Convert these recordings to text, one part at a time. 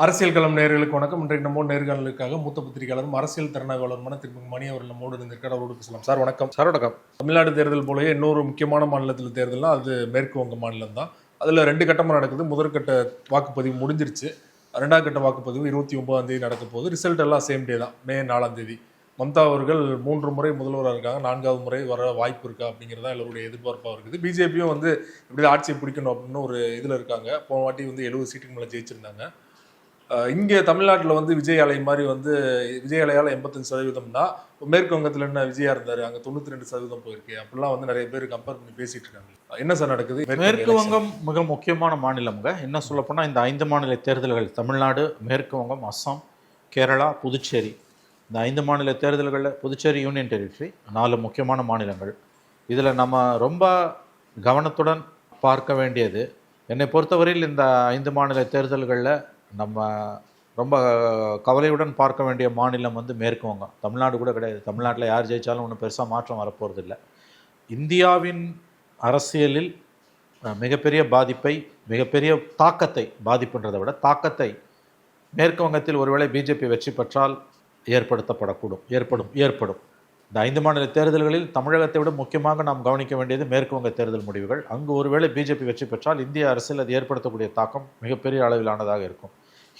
அரசியல் களம் நேயர்களுக்கு வணக்கம். இன்றைக்கு நம்ம நேர்காணலுக்காக மூத்த பத்திரிகையாளரும் அரசியல் திறனாய்வாளருமான திரு மணி அவர்கள் நம்மோடு இருந்திருக்கார். அவரோடு பேசலாம். சார் வணக்கம். சார் வணக்கம். தமிழ்நாடு தேர்தல் போலயே இன்னொரு முக்கியமான மாநிலத்தில் தேர்தல்னா அது மேற்கு வங்க மாநிலம் தான். அதில் 2 கட்டமாக நடக்குது. முதற்கட்ட வாக்குப்பதிவு முடிஞ்சிருச்சு. 2வது கட்ட வாக்குப்பதிவு 29ஆம் தேதி நடக்க போகுது. ரிசல்ட் எல்லாம் சேம் டே தான், மே 4ஆம் தேதி. மம்தா அவர்கள் 3 முறை முதல்வராக இருக்காங்க. 4வது முறை வர வாய்ப்பு இருக்கா அப்படிங்கிறதா எல்லோருடைய எதிர்பார்ப்பாக இருக்குது. பிஜேபியும் இப்படி ஆட்சியை பிடிக்கணும் அப்படின்னு ஒரு இதில் இருக்காங்க. போன வாட்டி 70 சீட்டுக்கு மேலே ஜெயிச்சிருந்தாங்க. இங்கே தமிழ்நாட்டில் விஜய் அலை மாதிரி விஜய் அலையால் 85%. மேற்கு வங்கத்தில் என்ன விஜயா இருந்தார், அங்கே 92% போயிருக்கு. அப்படிலாம் நிறைய பேர் கம்பேர் பண்ணி பேசிட்டு இருக்காங்க. என்ன சார் நடக்குது? மேற்கு வங்கம் மிக முக்கியமான மாநிலம்ங்க. என்ன சொல்ல போனால் இந்த 5 மாநில தேர்தல்கள், தமிழ்நாடு, மேற்கு வங்கம், அஸ்ஸாம், கேரளா, புதுச்சேரி, இந்த 5 மாநில தேர்தல்களில் புதுச்சேரி யூனியன் டெரிட்டரி 4 முக்கியமான மாநிலங்கள். இதில் நம்ம ரொம்ப கவனத்துடன் பார்க்க வேண்டியது, என்னை பொறுத்தவரையில் இந்த 5 மாநில தேர்தல்களில் நம்ம ரொம்ப கவலையுடன் பார்க்க வேண்டிய மாநிலம் மேற்கு வங்கம். தமிழ்நாடு கூட கிடையாது. தமிழ்நாட்டில் யார் ஜெயித்தாலும் ஒன்றும் பெருசாக மாற்றம் வரப்போகிறது இல்லை. இந்தியாவின் அரசியலில் மிகப்பெரிய பாதிப்பை, மிகப்பெரிய தாக்கத்தை, பாதிப்புன்றதை விட தாக்கத்தை மேற்கு வங்கத்தில் ஒருவேளை பிஜேபி வெற்றி பெற்றால் ஏற்படும். இந்த 5 மாநில தேர்தல்களில் தமிழகத்தை விட முக்கியமாக நாம் கவனிக்க வேண்டியது மேற்கு வங்க தேர்தல் முடிவுகள். அங்கு ஒருவேளை பிஜேபி வெற்றி பெற்றால் இந்திய அரசியல் அது ஏற்படுத்தக்கூடிய தாக்கம் மிகப்பெரிய அளவிலானதாக இருக்கும்.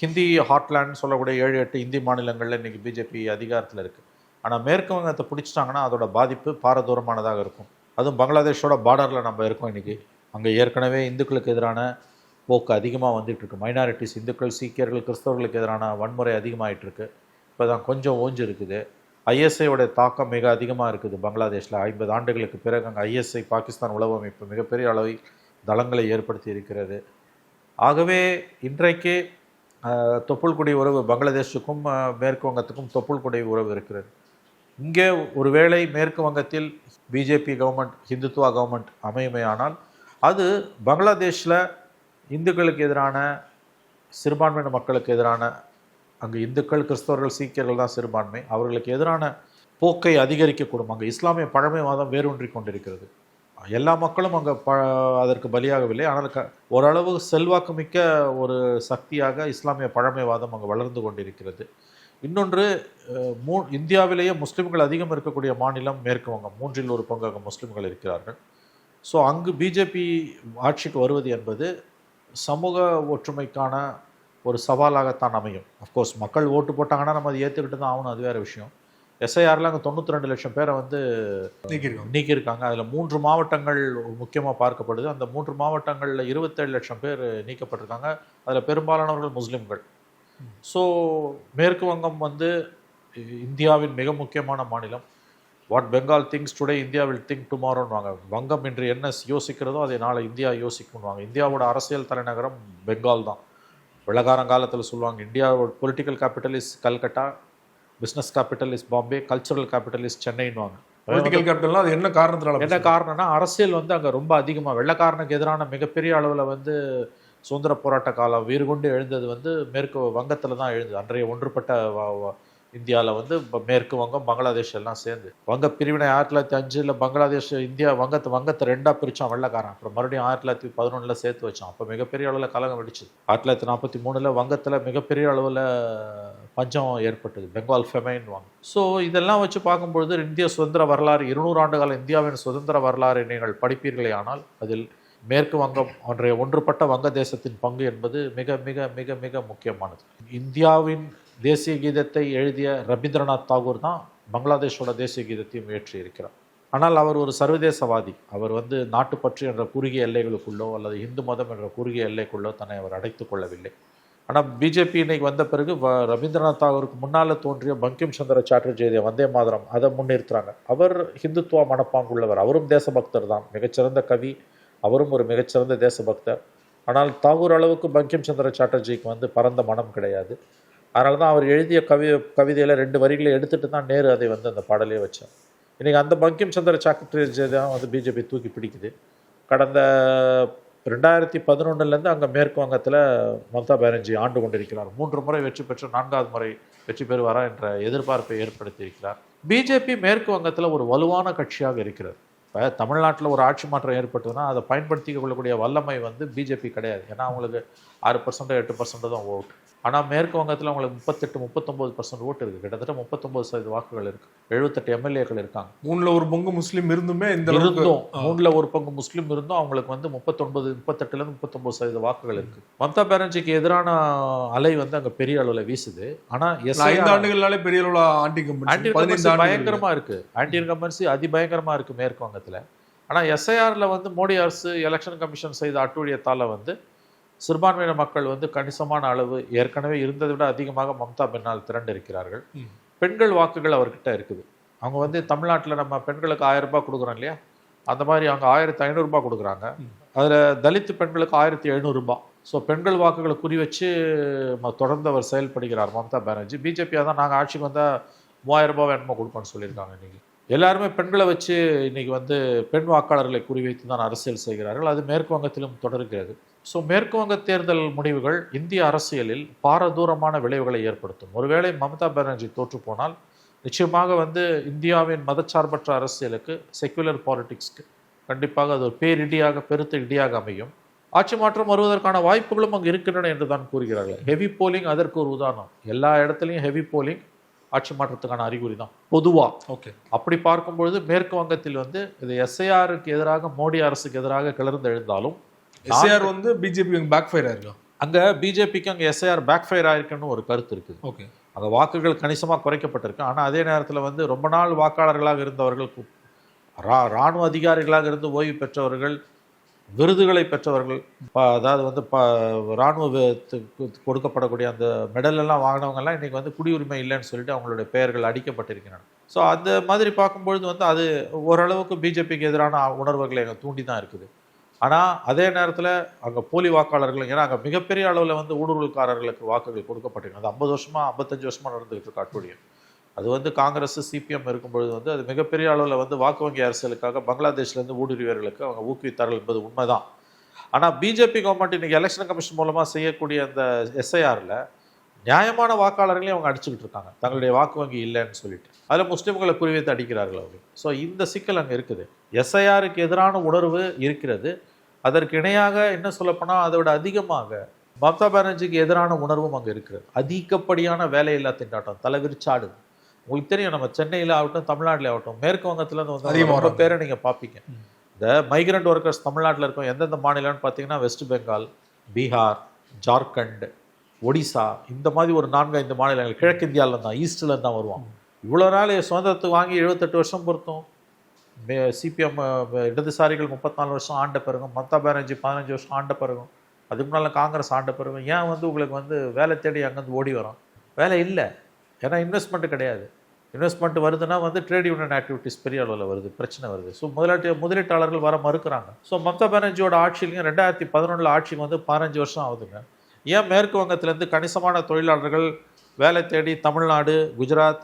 ஹிந்தி ஹாட்லேண்ட் சொல்லக்கூடிய 7-8 இந்தி மாநிலங்களில் இன்றைக்கி பிஜேபி அதிகாரத்தில் இருக்குது. ஆனால் மேற்கு வங்கத்தை பிடிச்சிட்டாங்கன்னா அதோட பாதிப்பு பாரதூரமானதாக இருக்கும். அதுவும் பங்களாதேஷோட பார்டரில் நம்ம இருக்கோம் இன்றைக்கி. அங்கே ஏற்கனவே இந்துக்களுக்கு எதிரான போக்கு அதிகமாக வந்துகிட்ருக்கு. மைனாரிட்டிஸ், இந்துக்கள், சீக்கியர்கள், கிறிஸ்தவர்களுக்கு எதிரான வன்முறை அதிகமாகிட்டுருக்கு. இப்போ தான் கொஞ்சம் ஓஞ்சு இருக்குது. ஐஎஸ்ஐயோட தாக்கம் மிக அதிகமாக இருக்குது பங்களாதேஷில். 50 ஆண்டுகளுக்கு பிறகு அங்கே ஐஎஸ்ஐ, பாகிஸ்தான் உளவு அமைப்பு மிகப்பெரிய அளவில் தளங்களை ஏற்படுத்தி இருக்கிறது. ஆகவே இன்றைக்கு தொப்புள்குடி உறவு, பங்களாதேஷுக்கும் மேற்கு வங்கத்துக்கும் தொப்புள்குடி உறவு இருக்கிறது. இங்கே ஒருவேளை மேற்கு வங்கத்தில் பிஜேபி கவர்மெண்ட், ஹிந்துத்துவா கவர்மெண்ட் அமையுமையானால் அது பங்களாதேஷில் இந்துக்களுக்கு எதிரான, சிறுபான்மையின மக்களுக்கு எதிரான, அங்கே இந்துக்கள், கிறிஸ்தவர்கள், சீக்கியர்கள் தான் சிறுபான்மை, அவர்களுக்கு எதிரான போக்கை அதிகரிக்கக்கூடும். அங்கே இஸ்லாமிய பழமைவாதம் வேரூன்றி கொண்டிருக்கிறது. எல்லா மக்களும் அங்கே அதற்கு பலியாகவில்லை. ஆனால் ஓரளவு செல்வாக்கு மிக்க ஒரு சக்தியாக இஸ்லாமிய பழமைவாதம் அங்கே வளர்ந்து கொண்டிருக்கிறது. இன்னொன்று, இந்தியாவிலேயே முஸ்லீம்கள் அதிகம் இருக்கக்கூடிய மாநிலம் மேற்கு வங்கம். 3 1 பங்கு அங்கே முஸ்லீம்கள் இருக்கிறார்கள். ஸோ அங்கு பிஜேபி ஆட்சிக்கு வருவது என்பது சமூக ஒற்றுமைக்கான ஒரு சவாலாகத்தான் அமையும். அஃப்கோர்ஸ் மக்கள் ஓட்டு போட்டாங்கன்னா நம்ம அதை ஏற்றுக்கிட்டு தான் ஆகணும், அது வேறு விஷயம். எஸ்ஐஆரில் அங்கே 92 லட்சம் பேரை நீக்கியிருக்காங்க. அதில் 3 மாவட்டங்கள் முக்கியமாக பார்க்கப்படுது. அந்த 3 மாவட்டங்களில் 27 லட்சம் பேர் நீக்கப்பட்டிருக்காங்க. அதில் பெரும்பாலானவர்கள் முஸ்லீம்கள். ஸோ மேற்கு வங்கம் இந்தியாவின் மிக முக்கியமான மாநிலம். What Bengal thinks today India will think டுமாரோன்னுவாங்க. வங்கம் இன்று என்ன யோசிக்கிறதோ அதை நாளை இந்தியா யோசிக்கும்வாங்க. இந்தியாவோட அரசியல் தலைநகரம் பெங்கால் தான். வெள்ளக்காரங்காலத்தில் சொல்லுவாங்க, இந்தியாவோட political capital is Calcutta, business capital is Bombay, cultural capital is சென்னைன்னுவாங்க. பொலிட்டிக்கல் கேபிட்டல்னா அது என்ன காரணம்னா அரசியல் அங்கே ரொம்ப அதிகமாக வெள்ளக்காரனுக்கு எதிரான மிகப்பெரிய அளவில் சுதந்திர போராட்ட காலம் வீறு கொண்டு எழுந்தது மேற்கு வங்கத்தில் தான் எழுந்தது. அன்றைய ஒன்றுபட்ட இந்தியாவில் மேற்கு வங்கம், பங்களாதேஷ் எல்லாம் சேர்ந்து வங்க பிரிவினை 1905 பங்களாதேஷ் இந்தியா வங்கத்தை 2ஆக பிரித்தான் வெள்ளக்காரன். அப்புறம் மறுபடியும் 1911 சேர்த்து வச்சான். அப்போ மிகப்பெரிய அளவில் கலகம் வெடிச்சு. 1943 வங்கத்தில் மிகப்பெரிய அளவில் பஞ்சம் ஏற்பட்டது, பெங்கால் ஃபெமைன் வாங்க. ஸோ இதெல்லாம் வச்சு பார்க்கும்பொழுது இந்திய சுதந்திர வரலாறு, 200 ஆண்டுகால இந்தியாவின் சுதந்திர வரலாறு நீங்கள் படிப்பீர்களே ஆனால் அதில் மேற்கு வங்கம் அன்றைய ஒன்றுபட்ட வங்கதேசத்தின் பங்கு என்பது மிக மிக மிக மிக முக்கியமானது. இந்தியாவின் தேசிய கீதத்தை எழுதிய ரவீந்திரநாத் தாகூர் தான் பங்களாதேஷோட தேசிய கீதத்தையும் இயற்றி இருக்கிறார். ஆனால் அவர் ஒரு சர்வதேசவாதி. அவர் நாட்டுப்பற்று என்ற குறுகிய எல்லைகளுக்குள்ளோ அல்லது இந்து மதம் என்ற குறுகிய எல்லைக்குள்ளோ தன்னை அவர் அடைத்துக் கொள்ளவில்லை. ஆனால் பிஜேபி இன்னைக்கு வந்த பிறகு ரவீந்திரநாத் தாகூருக்கு முன்னால் தோன்றிய பங்கிம் சந்திர சாட்டர்ஜி எழுதிய வந்தே மாதரம் அதை முன்னிறுத்துறாங்க. அவர் ஹிந்துத்துவ மனப்பாங்குள்ளவர். அவரும் தேசபக்தர் தான், மிகச்சிறந்த கவி. அவரும் ஒரு மிகச்சிறந்த தேசபக்தர். ஆனால் தாகூர் அளவுக்கு பங்கிம் சந்திர சாட்டர்ஜிக்கு பரந்த மனம் கிடையாது. அதனால தான் அவர் எழுதிய கவிதையில் 2 வரிகளை எடுத்துகிட்டு தான் நேரு அதை அந்த பாடலே வச்சார். இன்றைக்கி அந்த பங்கிம் சந்திர சாட்டர்ஜி தான் பிஜேபி தூக்கி பிடிக்குது. கடந்த 2011 அங்கே மேற்கு வங்கத்தில் மம்தா பானர்ஜி ஆண்டு கொண்டிருக்கிறார். 3 முறை வெற்றி பெற்று 4வது முறை வெற்றி பெறுவாரா என்ற எதிர்பார்ப்பை ஏற்படுத்தியிருக்கிறார். பிஜேபி மேற்கு வங்கத்தில் ஒரு வலுவான கட்சியாக இருக்கிறது. இப்போ தமிழ்நாட்டில் ஒரு ஆட்சி மாற்றம் ஏற்பட்டதுன்னா அதை பயன்படுத்தி கொள்ளக்கூடிய வல்லமை பிஜேபி கிடையாது. ஏன்னா அவங்களுக்கு 6% 8% தான் ஓட்டு. ஆனால் மேற்கு வங்கத்தில் அவங்களுக்கு 38-39% ஓட்டு இருக்குது. கிட்டத்தட்ட 39% வாக்குகள் இருக்குது. 78 எம்எல்ஏக்கள் இருக்காங்க. 3ல் ஒரு பங்கு முஸ்லீம் இருந்துமே இந்த அளவுக்கு இருந்தும் 3ல் ஒரு பங்கு முஸ்லீம் இருந்தும் அவங்களுக்கு வந்து 38-39% 39% வாக்குகள் இருக்குது. மம்தா பானர்ஜிக்கு எதிரான அலை வந்து அங்கே பெரிய அளவில் வீசுது. ஆனால் 5 ஆண்டுகளாலே பெரிய அளவில் ஆன்டி இன்கம்பன்சி பயங்கரமாக இருக்குது. ஆன்டி இன்கம்பன்சி அதிபயங்கரமாக இருக்குது மேற்கு வங்கத்தில். ஆனால் எஸ்ஐஆரில் வந்து மோடி அரசு எலெக்ஷன் கமிஷன் செய்த அட்டூழியத்தால் வந்து சிறுபான்மையின மக்கள் வந்து கணிசமான அளவு ஏற்கனவே இருந்ததை விட அதிகமாக மம்தா பின்னால் திரண்டு இருக்கிறார்கள். பெண்கள் வாக்குகள் அவர்கிட்ட இருக்குது. அவங்க வந்து தமிழ்நாட்டில் நம்ம பெண்களுக்கு 1000 ரூபாய் கொடுக்குறோம் இல்லையா, அந்த மாதிரி அவங்க 1500 ரூபாய் கொடுக்குறாங்க. அதில் தலித்து பெண்களுக்கு 1700 ரூபாய். ஸோ பெண்கள் வாக்குகளை குறி வச்சு தொடர்ந்து அவர் செயல்படுகிறார் மம்தா பானர்ஜி. பிஜேபியாக தான் நாங்கள் ஆட்சிக்கு வந்தால் 3000 ரூபாய் வேணுமா கொடுப்போம்னு சொல்லியிருக்காங்க. இன்றைக்கி எல்லாருமே பெண்களை வச்சு இன்றைக்கி வந்து பெண் வாக்காளர்களை குறிவைத்து தான் அரசியல் செய்கிறார்கள். அது மேற்கு வங்கத்திலும் தொடர்கிறது. ஸோ மேற்கு வங்க தேர்தல் முடிவுகள் இந்திய அரசியலில் பாரதூரமான விளைவுகளை ஏற்படுத்தும். ஒருவேளை மம்தா பானர்ஜி தோற்று போனால் நிச்சயமாக வந்து இந்தியாவின் மதச்சார்பற்ற அரசியலுக்கு, செக்குலர் பாலிடிக்ஸ்க்கு கண்டிப்பாக அது ஒரு பேரிடியாக, பெருத்த இடியாக அமையும். ஆட்சி மாற்றம் வருவதற்கான வாய்ப்புகளும் அங்கே இருக்கின்றன என்று தான் கூறுகிறார்கள். ஹெவி போலிங் அதற்கு ஒரு உதாரணம். எல்லா இடத்துலையும் ஹெவி போலிங் ஆட்சி மாற்றத்துக்கான அறிகுறி தான் பொதுவாக. ஓகே, அப்படி பார்க்கும்பொழுது மேற்கு வங்கத்தில் வந்து இது எஸ்ஐஆருக்கு எதிராக, மோடி அரசுக்கு எதிராக கிளர்ந்து எழுந்தாலும் எஸ்ஐஆர் வந்து பிஜேபி பேக் ஃபயர் ஆயிருக்கும். அங்கே பிஜேபிக்கு அங்கே எஸ்ஐஆர் பேக் ஃபயர் ஆயிருக்குன்னு ஒரு கருத்து இருக்குது. ஓகே, அங்கே வாக்குகள் கணிசமாக குறைக்கப்பட்டிருக்கு. ஆனால் அதே நேரத்தில் வந்து ரொம்ப நாள் வாக்காளர்களாக இருந்தவர்கள், இராணுவ அதிகாரிகளாக இருந்து ஓய்வு பெற்றவர்கள், விருதுகளை பெற்றவர்கள், அதாவது வந்து இராணுவத்துக்கு கொடுக்கப்படக்கூடிய அந்த மெடல் எல்லாம் வாங்கினவங்கெல்லாம் இன்றைக்கி வந்து குடியுரிமை இல்லைன்னு சொல்லிட்டு அவங்களுடைய பெயர்கள் அடிக்கப்பட்டிருக்கின்றன. ஸோ அந்த மாதிரி பார்க்கும்பொழுது வந்து அது ஓரளவுக்கு பிஜேபிக்கு எதிரான உணர்வுகளை அங்கே தூண்டி தான் இருக்குது. ஆனால் அதே நேரத்தில் அங்கே போலி வாக்காளர்கள், ஏன்னா அங்கே மிகப்பெரிய அளவில் வந்து ஊடுருவல்காரர்களுக்கு வாக்குகள் கொடுக்கப்பட்டிருக்கு. அது 50 வருஷமாக 55 வருஷமாக நடந்துகிட்டு இருக்கு அட்டூழியம். அது வந்து காங்கிரஸ் சிபிஎம் இருக்கும்பொழுது வந்து அது மிகப்பெரிய அளவில் வந்து வாக்கு வங்கி அரசியலுக்காக பங்களாதேஷ்லேருந்து ஊடுருவியவர்களுக்கு அவங்க ஊக்குவித்தார்கள் என்பது உண்மைதான். ஆனால் பிஜேபி கவர்மெண்ட் இன்றைக்கி எலெக்ஷன் கமிஷன் மூலமாக செய்யக்கூடிய அந்த எஸ்ஐஆரில் நியாயமான வாக்காளர்களையும் அவங்க அடிச்சுக்கிட்டு இருக்காங்க, தங்களுடைய வாக்கு வங்கி இல்லைன்னு சொல்லிட்டு. அதில் முஸ்லீம்களை குறிவைத்து அடிக்கிறார்கள் அவங்க. ஸோ இந்த சிக்கல் அங்கே இருக்குது. எஸ்ஐஆருக்கு எதிரான உணர்வு இருக்கிறது. அதற்கு இணையாக என்ன சொல்லப்போனால் அதை விட அதிகமாக மம்தா பானர்ஜிக்கு எதிரான உணர்வும் அங்கே இருக்கிறது. அதிகப்படியான வேலையில்லா திண்டாட்டம் தலைவிரிச்சாடு. உங்களுக்கு தெரியும், நம்ம சென்னையில் ஆகட்டும், தமிழ்நாட்டில் ஆகட்டும், மேற்கு வங்கத்தில் வந்து ரொம்ப பேரை நீங்கள் பார்ப்பீங்க. இந்த மைக்ரண்ட் ஒர்க்கர்ஸ் தமிழ்நாட்டில் இருக்கும் எந்தெந்த மாநிலம்னு பார்த்தீங்கன்னா வெஸ்ட் பெங்கால், பீகார், ஜார்க்கண்ட், ஒடிசா, இந்த மாதிரி ஒரு 4-5 மாநிலங்கள் கிழக்கிந்தியாவில் தான், ஈஸ்டில் தான் வருவான். இவ்வளோ நாள் சுதந்திரத்துக்கு வாங்கி 78 வருஷம் பொறுத்தும் சிபிஎம் இடதுசாரிகள் 34 வருஷம் ஆண்ட பிறகும், மம்தா பானர்ஜி 15 வருஷம் ஆண்ட பிறகும், அதுக்கு முன்னால் காங்கிரஸ் ஆண்ட பிறகும் ஏன் வந்து உங்களுக்கு வந்து வேலை தேடி அங்கேருந்து ஓடி வரும்? வேலை இல்லை, ஏன்னா இன்வெஸ்ட்மெண்ட்டு கிடையாது. இன்வெஸ்ட்மெண்ட் வருதுன்னா வந்து ட்ரேட் யூனியன் ஆக்டிவிட்டிஸ் பெரிய அளவில் வருது, பிரச்சனை வருது. ஸோ முதலீட்டாளர்கள் வர மறுக்கிறாங்க. ஸோ மம்தா பானர்ஜியோட ஆட்சியிலையும் 2011 ஆட்சிக்கு வந்து 15 வருஷம் ஆகுதுங்க. ஏன் மேற்கு வங்கத்திலேருந்து கணிசமான தொழிலாளர்கள் வேலை தேடி தமிழ்நாடு, குஜராத்,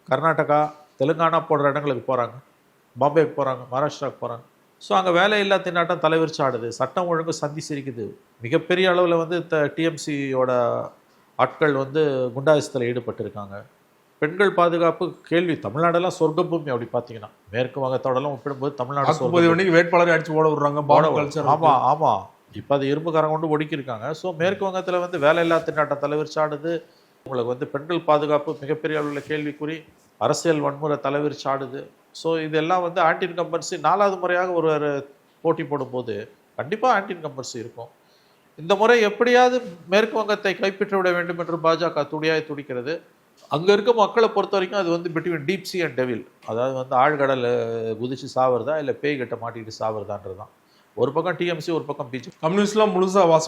கர்நாடகா, தெலுங்கானா போன்ற இடங்களுக்கு போகிறாங்க, பாம்பேக்கு போகிறாங்க, மகாராஷ்டிராவுக்கு போகிறாங்க. ஸோ அங்கே வேலையில்லா திண்டாட்டம் தலைவிரிச்சு ஆடுது, சட்டம் ஒழுங்கு சந்தி சிரிக்குது. மிகப்பெரிய அளவில் வந்து டிஎம்சியோட ஆட்கள் வந்து குண்டாயுசத்தில் ஈடுபட்டிருக்காங்க. பெண்கள் பாதுகாப்பு கேள்வி. தமிழ்நாடெல்லாம் சொர்க்க பூமி அப்படி பார்த்தீங்கன்னா, மேற்கு வங்கத்தோடலாம் ஒப்பிடும்போது தமிழ்நாடு வேட்பாளரை அடிச்சு ஓட விடுறாங்க. ஆமாம் ஆமாம், இப்போ அது இரும்புக்காரங்க கொண்டு ஒடுக்கியிருக்காங்க. ஸோ மேற்கு வங்கத்தில் வந்து வேலையில்லா திண்டாட்டம் தலைவிரிச்சு ஆடுது. உங்களுக்கு வந்து பெண்கள் பாதுகாப்பு மிகப்பெரிய அளவில் கேள்விக்குறி, அரசியல் வன்முறை தலைவிரிச்சு ஆடுது. ஸோ இதெல்லாம் வந்து ஆன்டி இன்கம்பன்சி 4வது முறையாக ஒரு போட்டி போடும்போது கண்டிப்பாக ஆன்டி இன்கம்பன்சி இருக்கும். இந்த முறை எப்படியாவது மேற்கு வங்கத்தை கைப்பற்றி விட வேண்டும் என்று பாஜக துடியாய் துடிக்கிறது. அங்கே இருக்க மக்களை பொறுத்த வரைக்கும் அது வந்து between deep C and devil, அதாவது வந்து ஆழ்கடல் குதிச்சு சாவறதா இல்லை பேய் கட்ட மாட்டிக்கிட்டு சாவறதான்றது தான். ஒரு பக்கம் டிஎம்சி, ஒரு பக்கம் பிஜேபி. கம்யூனிஸ்ட்லாம் முழுசாக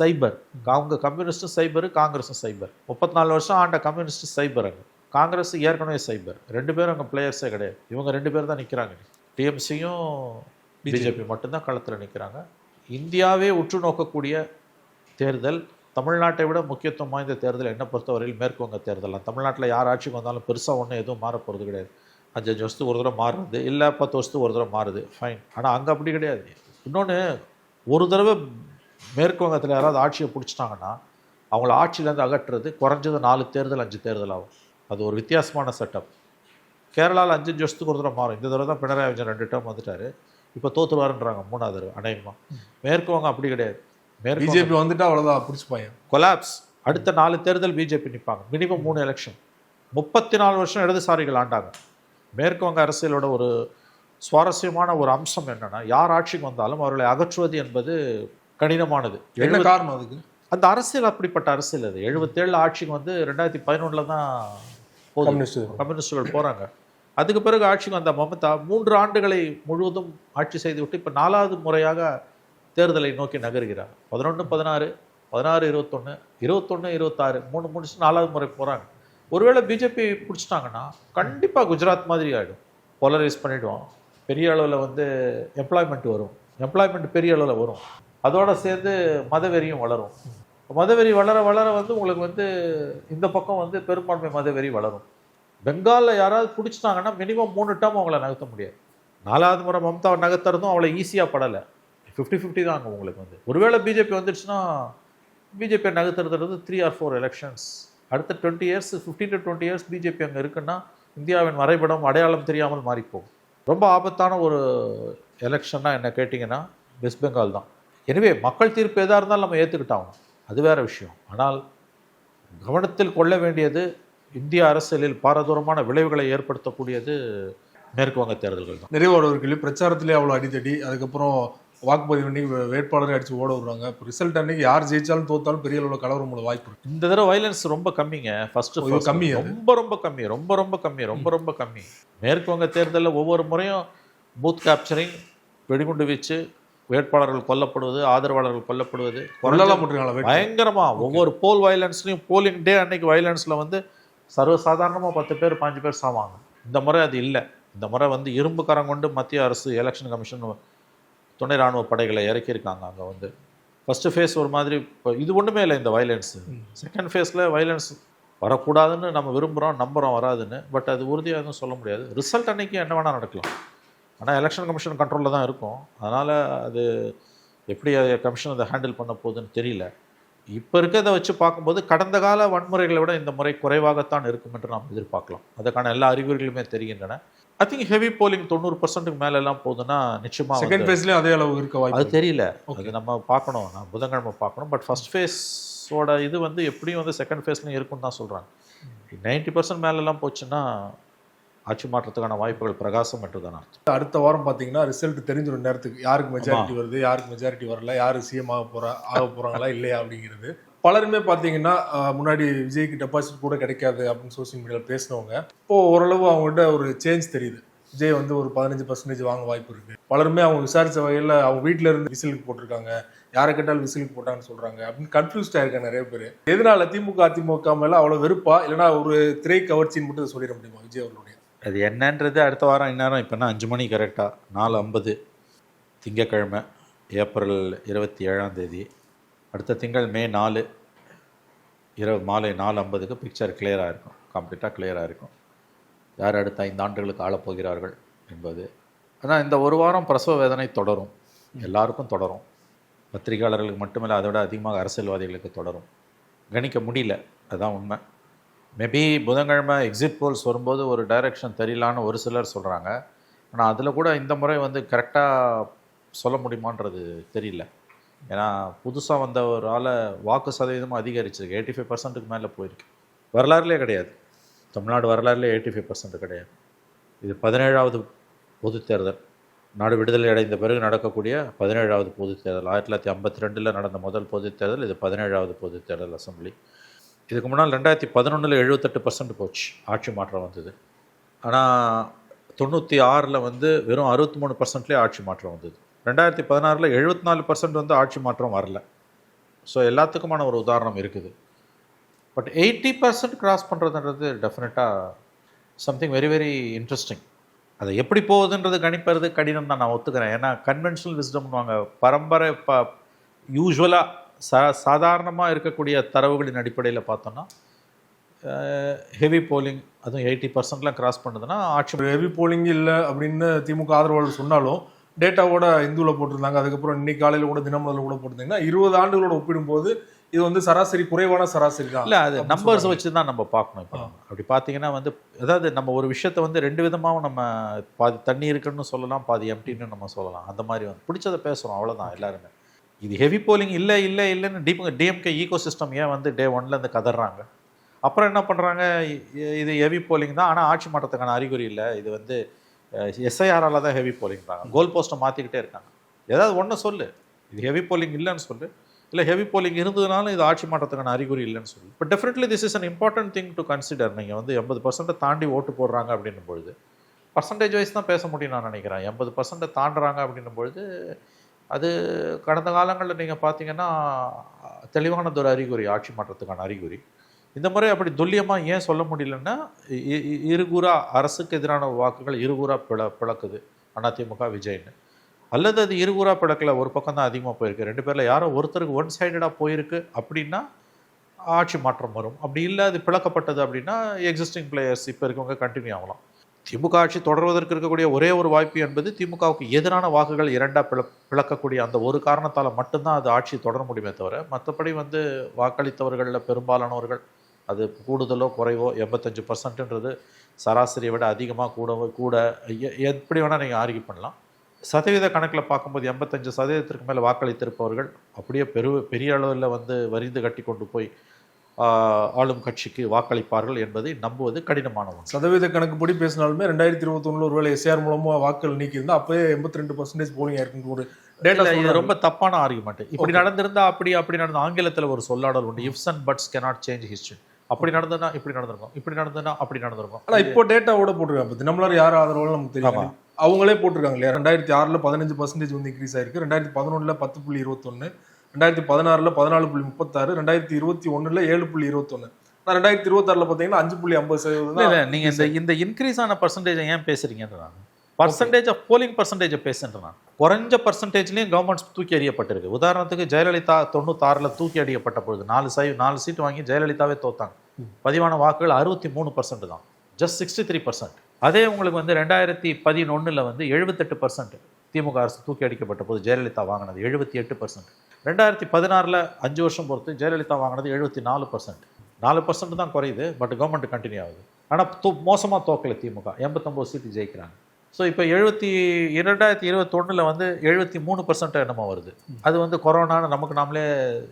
சைபர் அவங்க கம்யூனிஸ்டும் சைபர், காங்கிரஸும் சைபர். 34 வருஷம் ஆண்ட கம்யூனிஸ்ட் சைபர், அங்கே காங்கிரஸ் ஏற்கனவே சைபர். 2 பேரும் அங்கே பிளேயர்ஸே கிடையாது. இவங்க 2 பேர் தான் நிற்கிறாங்க. டிஎம்சியும் பிஜேபி மட்டும்தான் களத்தில் நிற்கிறாங்க. இந்தியாவே உற்று நோக்கக்கூடிய தேர்தல், தமிழ்நாட்டை விட முக்கியத்துவம் வாய்ந்த தேர்தல் என்னை பொறுத்தவரையில் மேற்கு வங்க தேர்தல். தமிழ்நாட்டில் யார் ஆட்சிக்கு வந்தாலும் பெருசாக ஒன்றும் எதுவும் மாறப்போகிறது கிடையாது. 5 வருஷத்துக்கு ஒரு தடவை மாறுறது, இல்லை 10 வருஷத்துக்கு ஒரு தடவை மாறுது, ஃபைன். ஆனால் அங்கே அப்படி கிடையாது. இன்னொன்று, ஒரு தடவை மேற்கு வங்கத்தில் யாராவது ஆட்சியை பிடிச்சிட்டாங்கன்னா அவங்கள ஆட்சியிலேருந்து அகற்றுறது குறைஞ்சது 4 தேர்தல் 5 தேர்தல் ஆகும். அது ஒரு வித்தியாசமான செட்டப். கேரளாவில் 5 வருஷத்துக்கு ஒரு தடவை மாறும். இந்த தடவை தான் பினராயி விஜயன் 2 டேர்ம் வந்துட்டார். இப்போ தோற்றுவாருன்றாங்க 3வது தடவை அநேகமாக. மேற்கு வங்கம் அப்படி கிடையாது. மேற்கு பிஜேபி வந்துட்டா அவ்வளவுதான் பிடிச்சிப்பாங்க. கொலாப்ஸ். அடுத்த 4 தேர்தல் பிஜேபி நிற்பாங்க, மினிமம் 3 எலெக்ஷன். 34 வருஷம் இடதுசாரிகள் ஆண்டாங்க. மேற்கு வங்க அரசியலோட ஒரு சுவாரஸ்யமான ஒரு அம்சம் என்னன்னா, யார் ஆட்சிக்கு வந்தாலும் அவர்களை அகற்றுவது என்பது கடினமானது. என்ன காரணம் அதுக்கு? அந்த அரசியல் அப்படிப்பட்ட அரசியல். அது 77 ஆட்சிக்கு வந்து 2011 தான் கம்யூனிஸ்டுகள் போறாங்க. அதுக்கு பிறகு ஆட்சிக்கு வந்த மமதா 3 ஆண்டுகளை முழுவதும் ஆட்சி செய்துவிட்டு இப்போ 4வது முறையாக தேர்தலை நோக்கி நகர்கிறார். 11, 16, 16, 21, 21, 26 3 முடிச்சு 4வது முறை போகிறாங்க. ஒருவேளை பிஜேபி பிடிச்சிட்டாங்கன்னா கண்டிப்பாக குஜராத் மாதிரி ஆகிடும். போலரைஸ் பண்ணிவிடுவோம். பெரிய அளவில் வந்து எம்ப்ளாய்மெண்ட் வரும். எம்ப்ளாய்மெண்ட் பெரிய அளவில் வரும். அதோடு சேர்ந்து மதவெறியும் வளரும். மதவெறி வளர வளர வந்து உங்களுக்கு வந்து இந்த பக்கம் வந்து பெரும்பான்மை மதவெறி வளரும். பெங்காலில் யாராவது பிடிச்சிட்டாங்கன்னா மினிமம் 3 டேர்ம் அவங்கள நகர்த்த முடியாது. 4வது முறை மம்தாவை நகர்த்துறதும் அவ்வளோ ஈஸியாக படலை. 50-50 தான் அங்கே உங்களுக்கு வந்து. ஒருவேளை பிஜேபி வந்துடுச்சுன்னா பிஜேபியை நகர்த்துறது 3 or 4 எலெக்ஷன்ஸ். அடுத்த 20 years 15 to 20 years பிஜேபி அங்கே இருக்குன்னா இந்தியாவின் வரைபடம் அடையாளம் தெரியாமல் மாறிப்போகும். ரொம்ப ஆபத்தான ஒரு எலெக்ஷன்னா என்ன கேட்டிங்கன்னா வெஸ்ட் பெங்கால் தான். எனவே மக்கள் தீர்ப்பு எதாக இருந்தாலும் நம்ம ஏற்றுக்கிட்டாகணும், அது வேறு விஷயம். ஆனால் கவனத்தில் கொள்ள வேண்டியது இந்திய அரசியலில் பாரதூரமான விளைவுகளை ஏற்படுத்தக்கூடியது மேற்கு வங்க தேர்தல்கள் தான். நிறைவாளர்கள் பிரச்சாரத்திலே அவ்வளோ அடித்தடி, அதுக்கப்புறம் வாக்குப்பதிவு அன்னைக்கு வேட்பாளரை அடிச்சு ஓட விடுவாங்க. இப்போ ரிசல்ட் அன்னைக்கு யார் ஜெயிச்சாலும் தோத்தாலும் பெரிய அளவில் கலவரம் உள்ள வாய்ப்பு இருக்கு. இந்த தடவை வைலன்ஸ் ரொம்ப கம்மிங்க. ஃபர்ஸ்ட் கம்மி, ரொம்ப கம்மி. மேற்கு வங்க தேர்தலில் ஒவ்வொரு முறையும் பூத் கேப்சரிங், வெடிகுண்டு வீச்சு, வேட்பாளர்கள் கொல்லப்படுவது, ஆதரவாளர்கள் கொல்லப்படுவது பயங்கரமா. ஒவ்வொரு போல் வயலன்ஸ்லையும் போலிங் டே அன்னைக்கு வயலன்ஸில் வந்து சர்வசாதாரணமாக 10 பேர் 5 பேர் சாவாங்க. இந்த முறை அது இல்லை. இந்த முறை வந்து இரும்பு கரம் கொண்டு மத்திய அரசு எலெக்ஷன் கமிஷன் துணை இராணுவ படைகளை இறக்கியிருக்காங்க. அங்கே வந்து ஃபஸ்ட்டு ஃபேஸ் ஒரு மாதிரி, இப்போ இது ஒன்றுமே இல்லை இந்த வயலன்ஸு. செகண்ட் ஃபேஸில் வயலன்ஸ் வரக்கூடாதுன்னு நம்ம விரும்புகிறோம், நம்புகிறோம் வராதுன்னு. பட் அது உறுதியாக எதுவும் சொல்ல முடியாது. ரிசல்ட் அன்னைக்கு என்ன வேணால் நடக்கலாம். ஆனால் எலெக்ஷன் கமிஷன் கண்ட்ரோலில் தான் இருக்கும். அதனால் அது எப்படி கமிஷன் அதை ஹேண்டில் பண்ண போகுதுன்னு தெரியல. இப்போ இருக்கிறத வச்சு பார்க்கும்போது கடந்த கால வன்முறைகளை விட இந்த முறை குறைவாகத்தான் இருக்கும் என்று நாம் எதிர்பார்க்கலாம். அதுக்கான எல்லா அறிகுறிகளுமே தெரிகின்றன. ஐ திங்க் ஹெவி போலிங் 90% மேலே எல்லாம் போகுதுன்னா நிச்சயமாக செகண்ட் ஃபேஸ்லேயும் அதே அளவு இருக்க வாய்ப்பு. அது தெரியல, அது நம்ம பார்க்கணும். நான் புதன்கிழமை பார்க்கணும். பட் ஃபர்ஸ்ட் ஃபேஸோட இது வந்து எப்படியும் வந்து செகண்ட் ஃபேஸ்லையும் இருக்குன்னு தான் சொல்கிறாங்க. 90% மேலெல்லாம் போச்சுன்னா ஆட்சி மாற்றத்துக்கான வாய்ப்புகள் பிரகாசம் என்று தான் அர்த்தம். அடுத்த வாரம் பார்த்தீங்கன்னா ரிசல்ட் தெரிஞ்சிடும் நேரத்துக்கு, யாருக்கு மெஜாரிட்டி வருது, யாருக்கு மெஜாரிட்டி வரல, யார் சிஎம் ஆக போகிறாங்களா இல்லையா அப்படிங்கிறது. பலருமே பார்த்தீங்கன்னா முன்னாடி விஜய்க்கு டெபாசிட் கூட கிடைக்காது அப்படின்னு சோசியல் மீடியாவில் பேசினவங்க இப்போது ஓரளவு அவங்கள்ட்ட ஒரு சேஞ்ச் தெரியுது. விஜய் வந்து ஒரு 15% வாங்க வாய்ப்பு இருக்குது. பலருமே அவங்க விசாரித்த வகையில் அவங்க வீட்டில் இருந்து விசிலுக்கு போட்டிருக்காங்க, யாரை கேட்டாலும் விசிலுக்கு போட்டாங்கன்னு சொல்கிறாங்க அப்படின்னு கன்ஃபியூஸ்டாக இருக்காங்க நிறைய பேர். எதனால திமுக அதிமுக மேலே அவ்வளோ வெறுப்பா, இல்லைனா ஒரு திரை கவர்ச்சின்னு மட்டும் சொல்லிட முடியுமா விஜய் அவர்களுடைய? அது என்னன்றது அடுத்த வாரம் இந்நேரம் இப்போனா 5 மணி கரெக்டாக 4:50 திங்கக்கிழமை ஏப்ரல் 27 அடுத்த திங்கள் மே 4 இரவு மாலை 4:50 பிக்சர் கிளியராக இருக்கும், கம்ப்ளீட்டாக கிளியராக இருக்கும். யார் அடுத்த 5 ஆண்டுகளுக்கு ஆளப்போகிறார்கள் என்பது. ஆனால் இந்த ஒரு வாரம் பிரசவ வேதனை தொடரும், எல்லாருக்கும் தொடரும். பத்திரிகையாளர்களுக்கு மட்டுமில்லை, அதை விட அதிகமாக அரசியல்வாதிகளுக்கு தொடரும். கணிக்க முடியல, அதுதான் உண்மை. மேபி புதன்கிழமை எக்ஸிட் போல்ஸ் வரும்போது ஒரு டைரக்ஷன் தெரியலான்னு ஒரு சிலர் சொல்கிறாங்க. ஆனால் அதில் கூட இந்த முறை வந்து கரெக்டாக சொல்ல முடியுமான்றது தெரியல. ஏன்னா புதுசாக வந்த ஒரு ஆளை வாக்கு சதவீதமும் அதிகரிச்சிருக்கு. 85%க்கு மேலே போயிருக்கு. வரலாறுலே கிடையாது, தமிழ்நாடு வரலாறுலே 85% கிடையாது. இது 17வது பொதுத் தேர்தல். நாடு விடுதலை அடைந்த பிறகு நடக்கக்கூடிய 17வது பொதுத் தேர்தல். 1952 நடந்த முதல் பொதுத் தேர்தல், இது 17வது பொதுத் தேர்தல் அசம்பிளி. இதுக்கு முன்னால் 2011 78% போச்சு, ஆட்சி மாற்றம் வந்தது. ஆனால் 96 வந்து வெறும் 63%லேயே ஆட்சி மாற்றம் வந்தது. 2016 74% வந்து ஆட்சி மாற்றம் வரல. ஸோ எல்லாத்துக்குமான ஒரு உதாரணம் இருக்குது. பட் 80% கிராஸ் பண்ணுறதுன்றது டெஃபினட்டாக சம்திங் வெரி வெரி இன்ட்ரெஸ்டிங். அதை எப்படி போகுதுன்றது கணிப்பது கடினம் தான், நான் ஒத்துக்கிறேன். ஏன்னா கன்வென்ஷனல் விஸ்டம்னுவாங்க, பரம்பரை யூஸ்வலாக சாதாரணமாக இருக்கக்கூடிய தரவுகளின் அடிப்படையில் பார்த்தோன்னா ஹெவி போலிங் அதுவும் 80%லாம் கிராஸ் பண்ணுதுன்னா ஆட்சி. ஹெவி போலிங் இல்லை அப்படின்னு திமுக ஆதரவாளர் சொன்னாலும் டேட்டாவோட இந்துவில் போட்டிருந்தாங்க. அதுக்கப்புறம் இன்னைக்கு காலையில் கூட தினமலரில் கூட போட்டிருந்தாங்கன்னா 20 ஆண்டுகளோட ஒப்பிடும்போது இது வந்து சராசரி குறைவான சராசரி தான். இல்லை, அது நம்பர்ஸ் வச்சு தான் நம்ம பார்க்கணும். இப்போ அப்படி பார்த்தீங்கன்னா வந்து அதாவது நம்ம ஒரு விஷயத்தை வந்து 2 விதமாகவும் நம்ம பாதி தண்ணி இருக்குன்னு சொல்லலாம், பாதி எம்டின்னு நம்ம சொல்லலாம். அந்த மாதிரி வந்து பிடிச்சதை பேசுகிறோம், அவ்வளோதான் எல்லாருமே. இது ஹெவி போலிங் இல்லைன்னு டிஎம்கே ஈகோ சிஸ்டம் ஏன் வந்து டே ஒன்லேருந்து கதறாங்க? அப்புறம் என்ன பண்ணுறாங்க, இது ஹெவி போலிங் தான், ஆனால் ஆட்சி மாற்றத்துக்கான அறிகுறி இல்லை, இது வந்து எஸ்ஐஆரால் தான் ஹெவி போலிங்கிறாங்க. கோல் போஸ்ட்டை மாற்றிக்கிட்டே இருக்காங்க. ஏதாவது ஒன்று சொல்லு, இது ஹெவி போலிங் இல்லைன்னு சொல்லு, இல்லை ஹெவி போலிங் இருந்ததுனாலும் இது ஆட்சி மாற்றத்துக்கான அறிகுறி இல்லைன்னு சொல்லு. But definitely this is an important thing to consider. நீங்கள் வந்து 80% தாண்டி ஓட்டு போடுறாங்க அப்படின்னும் பொழுது பர்சன்டேஜ் வைஸ் தான் பேச முடியும் நான் நினைக்கிறேன். 80% தாண்டுறாங்க அப்படின்னும் பொழுது அது கடந்த காலங்களில் நீங்கள் பார்த்தீங்கன்னா தெளிவானதொரு அறிகுறி, ஆட்சி மாற்றத்துக்கான அறிகுறி. இந்த முறை அப்படி துல்லியமாக ஏன் சொல்ல முடியலன்னா, இருகூறா அரசுக்கு எதிரான வாக்குகள் இருகூறா பிளக்குது அதிமுக விஜய்னு, அல்லது அது இருகூறா பிளக்கில் ஒரு பக்கம் தான் அதிகமாக போயிருக்கு, ரெண்டு பேரில் யாரோ ஒருத்தருக்கு ஒன் சைடடாக போயிருக்கு அப்படின்னா ஆட்சி மாற்றம் வரும். அப்படி இல்லை அது பிளக்கப்பட்டது அப்படின்னா எக்ஸிஸ்டிங் பிளேயர்ஸ் இப்போ இருக்கவங்க கண்டினியூ ஆகலாம். திமுக ஆட்சி தொடர்வதற்கு இருக்கக்கூடிய ஒரே ஒரு வாய்ப்பு என்பது திமுகவுக்கு எதிரான வாக்குகள் இரண்டாக பிளக்கக்கூடிய அந்த ஒரு காரணத்தால் மட்டும்தான் அது ஆட்சி தொடர முடியுமே தவிர, மற்றபடி வந்து வாக்களித்தவர்களில் பெரும்பாலானவர்கள் அது கூடுதலோ குறைவோ 85%ன்றது சராசரியை விட அதிகமாக கூட எப்படி வேணால் நீங்கள் ஆர்கியூ பண்ணலாம். சதவீத கணக்கில் பார்க்கும்போது 85% மேலே வாக்களித்திருப்பவர்கள் அப்படியே பெரிய அளவில் வந்து வரிந்து கட்டி கொண்டு போய் ஆளும் கட்சிக்கு வாக்களிப்பார்கள் என்பதை நம்புவது கடினமான ஒன்று. சதவீத கணக்குப்படி பேசினாலுமே 2021 ஒருவேளை எஸ்ஆர் மூலமாக வாக்கள் நீக்கியிருந்தால் அப்போயே 82% போலிங் ஆயிருக்குன்னு ஒரு டேட்டா. இது ரொம்ப தப்பான ஆர்குமெண்ட். இப்படி நடந்திருந்தா அப்படி நடந்த ஆங்கிலத்தில் ஒரு சொல்லாடல் உண்டு, ifs and puts cannot change history. அப்படி நடந்ததுன்னா இப்படி நடந்திருக்கும், இப்படி நடந்ததுன்னா அப்படி நடந்திருக்கும். ஆனால் இப்போ டேட்டாவோட போட்டிருக்காங்க, தினமலர் யார் ஆதரவு நமக்கு தெரியும், அவங்களே போட்டிருக்காங்க இல்லையா. 2006 15% வந்து இன்க்ரீஸ் ஆயிருக்கு, 2011 10.21, 2016 14.36, 2021 7.21. 2026 பார்த்தீங்கன்னா 5.50%. நீங்க இந்த இன்க்ரீஸ் ஆன பர்சன்டேஜை ஏன் பேசுறீங்கன்ற நான் பர்சன்டேஜ் ஆஃப் போலிங் பர்சன்டேஜை பேசுன்றேன். நான் குறைஞ்ச பர்சன்டேஜ்லேயும் கவர்மெண்ட்ஸ் தூக்கி எறியப்பட்டிருக்கு. உதாரணத்துக்கு ஜெயலலிதா 96 தூக்கி அடிக்கப்பட்ட பொழுது 4 சீட்டு வாங்கி ஜெயலலிதாவே தோத்தாங்க. பதிவான வாக்குகள் 63% தான், ஜஸ்ட் 63%. அதே உங்களுக்கு வந்து 2011 வந்து 78% திமுக அரசு தூக்கி அடிக்கப்பட்ட போது ஜெயலலிதா வாங்கினது 78%. 2016 5 வருஷம் பொறுத்து ஜெயலலிதா வாங்கினது 74%. 4% தான் குறையுது, பட் கவர்மெண்ட் கண்டினியூ ஆகுது. ஆனால் மோசமாக தோக்கலை திமுக, 89 சீட்டு ஜெயிக்கிறாங்க. ஸோ இப்போ 2021 வந்து 73% என்னமோ வருது. அது வந்து கொரோனான்னு நமக்கு நாமளே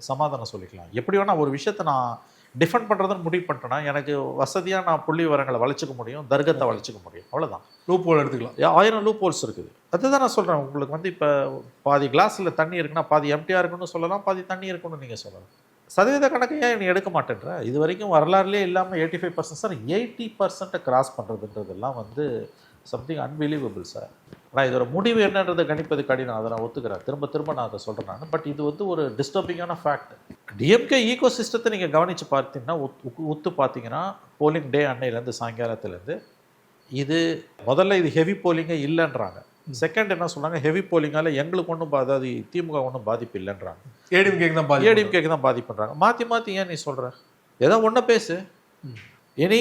சமாதானம் சொல்லிக்கலாம். எப்படி வேணால் ஒரு விஷயத்தை நான் டிஃபெண்ட் பண்ணுறதுன்னு முடிவு பண்ணிட்டேன்னா எனக்கு வசதியாக நான் புள்ளி விவரங்களை வளைச்சிக்க முடியும், தர்க்கத்தை வளைச்சிக்க முடியும், அவ்வளோதான். லூப் ஹோல் எடுத்துக்கலாம். 1000 லூப் ஹோல்ஸ் இருக்குது. அதுதான் நான் சொல்கிறேன். உங்களுக்கு வந்து இப்போ பாதி கிளாஸில் தண்ணி இருக்குன்னா பாதி எம்டியாக இருக்குன்னு சொல்லலாம், பாதி தண்ணி இருக்குன்னு நீங்கள் சொல்லலாம். சதவீத கணக்கு ஏன் நீ எடுக்க மாட்டேன்ற? இது வரைக்கும் வரலாறுலேயே இல்லாமல் 85% சார், 80% கிராஸ் பண்ணுறதுன்றதெல்லாம் வந்து சம்திங் அன்பிலீவபிள் சார். ஆனால் இதோட முடிவு என்னன்றதை கணிப்பது கடினம், அதை நான் ஒத்துக்கிறேன். திரும்ப நான் அதை சொல்கிறேன் நான். பட் இது வந்து ஒரு டிஸ்டர்பிங்கான ஃபேக்ட். டிஎம்கே ஈகோ சிஸ்டத்தை நீங்கள் கவனித்து பார்த்தீங்கன்னா ஒத்து பார்த்தீங்கன்னா போலிங் டே அன்னையிலேருந்து சாயங்காலத்துலேருந்து இது முதல்ல இது ஹெவி போலிங்கே இல்லைன்றாங்க. செகண்ட் என்ன சொன்னாங்க, ஹெவி போலிங்கால் எங்களுக்கு ஒன்றும் அதாவது திமுக ஒன்றும் பாதிப்பு இல்லைன்றாங்க. ஏடிஎம்கேக்கு தான் பாதிப்புன்றாங்க. மாற்றி ஏன் நீ சொல்கிற? ஏதோ ஒன்றை பேசு. இனி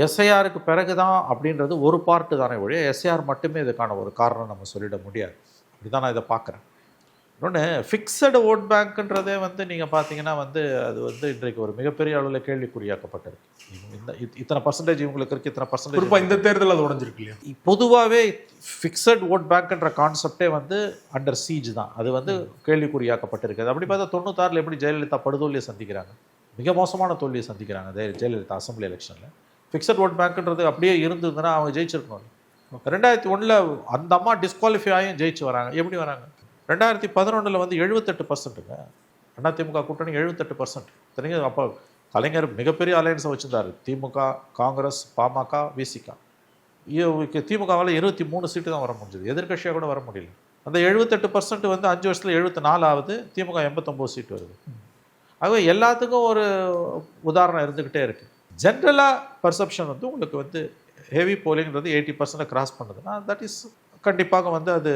எஸ்ஐஆருக்கு பிறகு தான் அப்படின்றது ஒரு பார்ட்டு தானே ஒழிய எஸ்ஐஆர் மட்டுமே இதுக்கான ஒரு காரணம் நம்ம சொல்லிட முடியாது. அப்படி தான் நான் இதை பார்க்குறேன். இன்னொன்று ஃபிக்ஸடு ஓட் பேங்க்ன்றதே வந்து நீங்கள் பார்த்தீங்கன்னா வந்து அது வந்து இன்றைக்கு ஒரு மிகப்பெரிய அளவில் கேள்விக்குறியாக்கப்பட்டிருக்கு. இத்தனை பர்சன்டேஜ் இவங்களுக்கு இருக்குது, இத்தனை பர்சன்டேஜ் இந்த தேர்தல் அது உடஞ்சிருக்கு இல்லையா. பொதுவாகவே ஃபிக்ஸட் ஓட் பேங்க்ன்ற கான்செப்டே வந்து அண்டர் சீஜ் தான், அது வந்து கேள்விக்குறியாக்கப்பட்டிருக்குது. அப்படி பார்த்தா 96 எப்படி ஜெயலலிதா படுதோல்லியை சந்திக்கிறாங்க, மிக மோசமான தோல்வியை சந்திக்கிறாங்க ஜெயலலிதா அசம்பிளி எலெக்ஷனில். ஃபிக்ஸட் ஓட் பேங்க்ன்றது அப்படியே இருந்ததுன்னா அவங்க ஜெயிச்சிருக்கணும். 2001 அந்த அம்மா டிஸ்குவாலிஃபை ஆகியும் ஜெயிச்சு வராங்க. எப்படி வராங்க? 2011 வந்து 78%ங்க அதிமுக கூட்டணி 78%. தெரியுங்க. அப்போ கலைஞர் மிகப்பெரிய அலையன்ஸை வச்சுருந்தார், திமுக, காங்கிரஸ், பாமக, விசிகா. திமுகவால் 23 சீட்டு தான் வர முடிஞ்சது, எதிர்கட்சியாக கூட வர முடியல. அந்த 78% வந்து 5 வருஷத்தில் 74 ஆகுது, திமுக 89 சீட்டு வருது. ஆகவே எல்லாத்துக்கும் ஒரு உதாரணம் இருந்துக்கிட்டே இருக்குது. ஜென்ரலாக பர்செப்ஷன் வந்து உங்களுக்கு வந்து ஹெவி போலிங்கிறது 80% கிராஸ் பண்ணுதுன்னா தட் இஸ் கண்டிப்பாக வந்து அது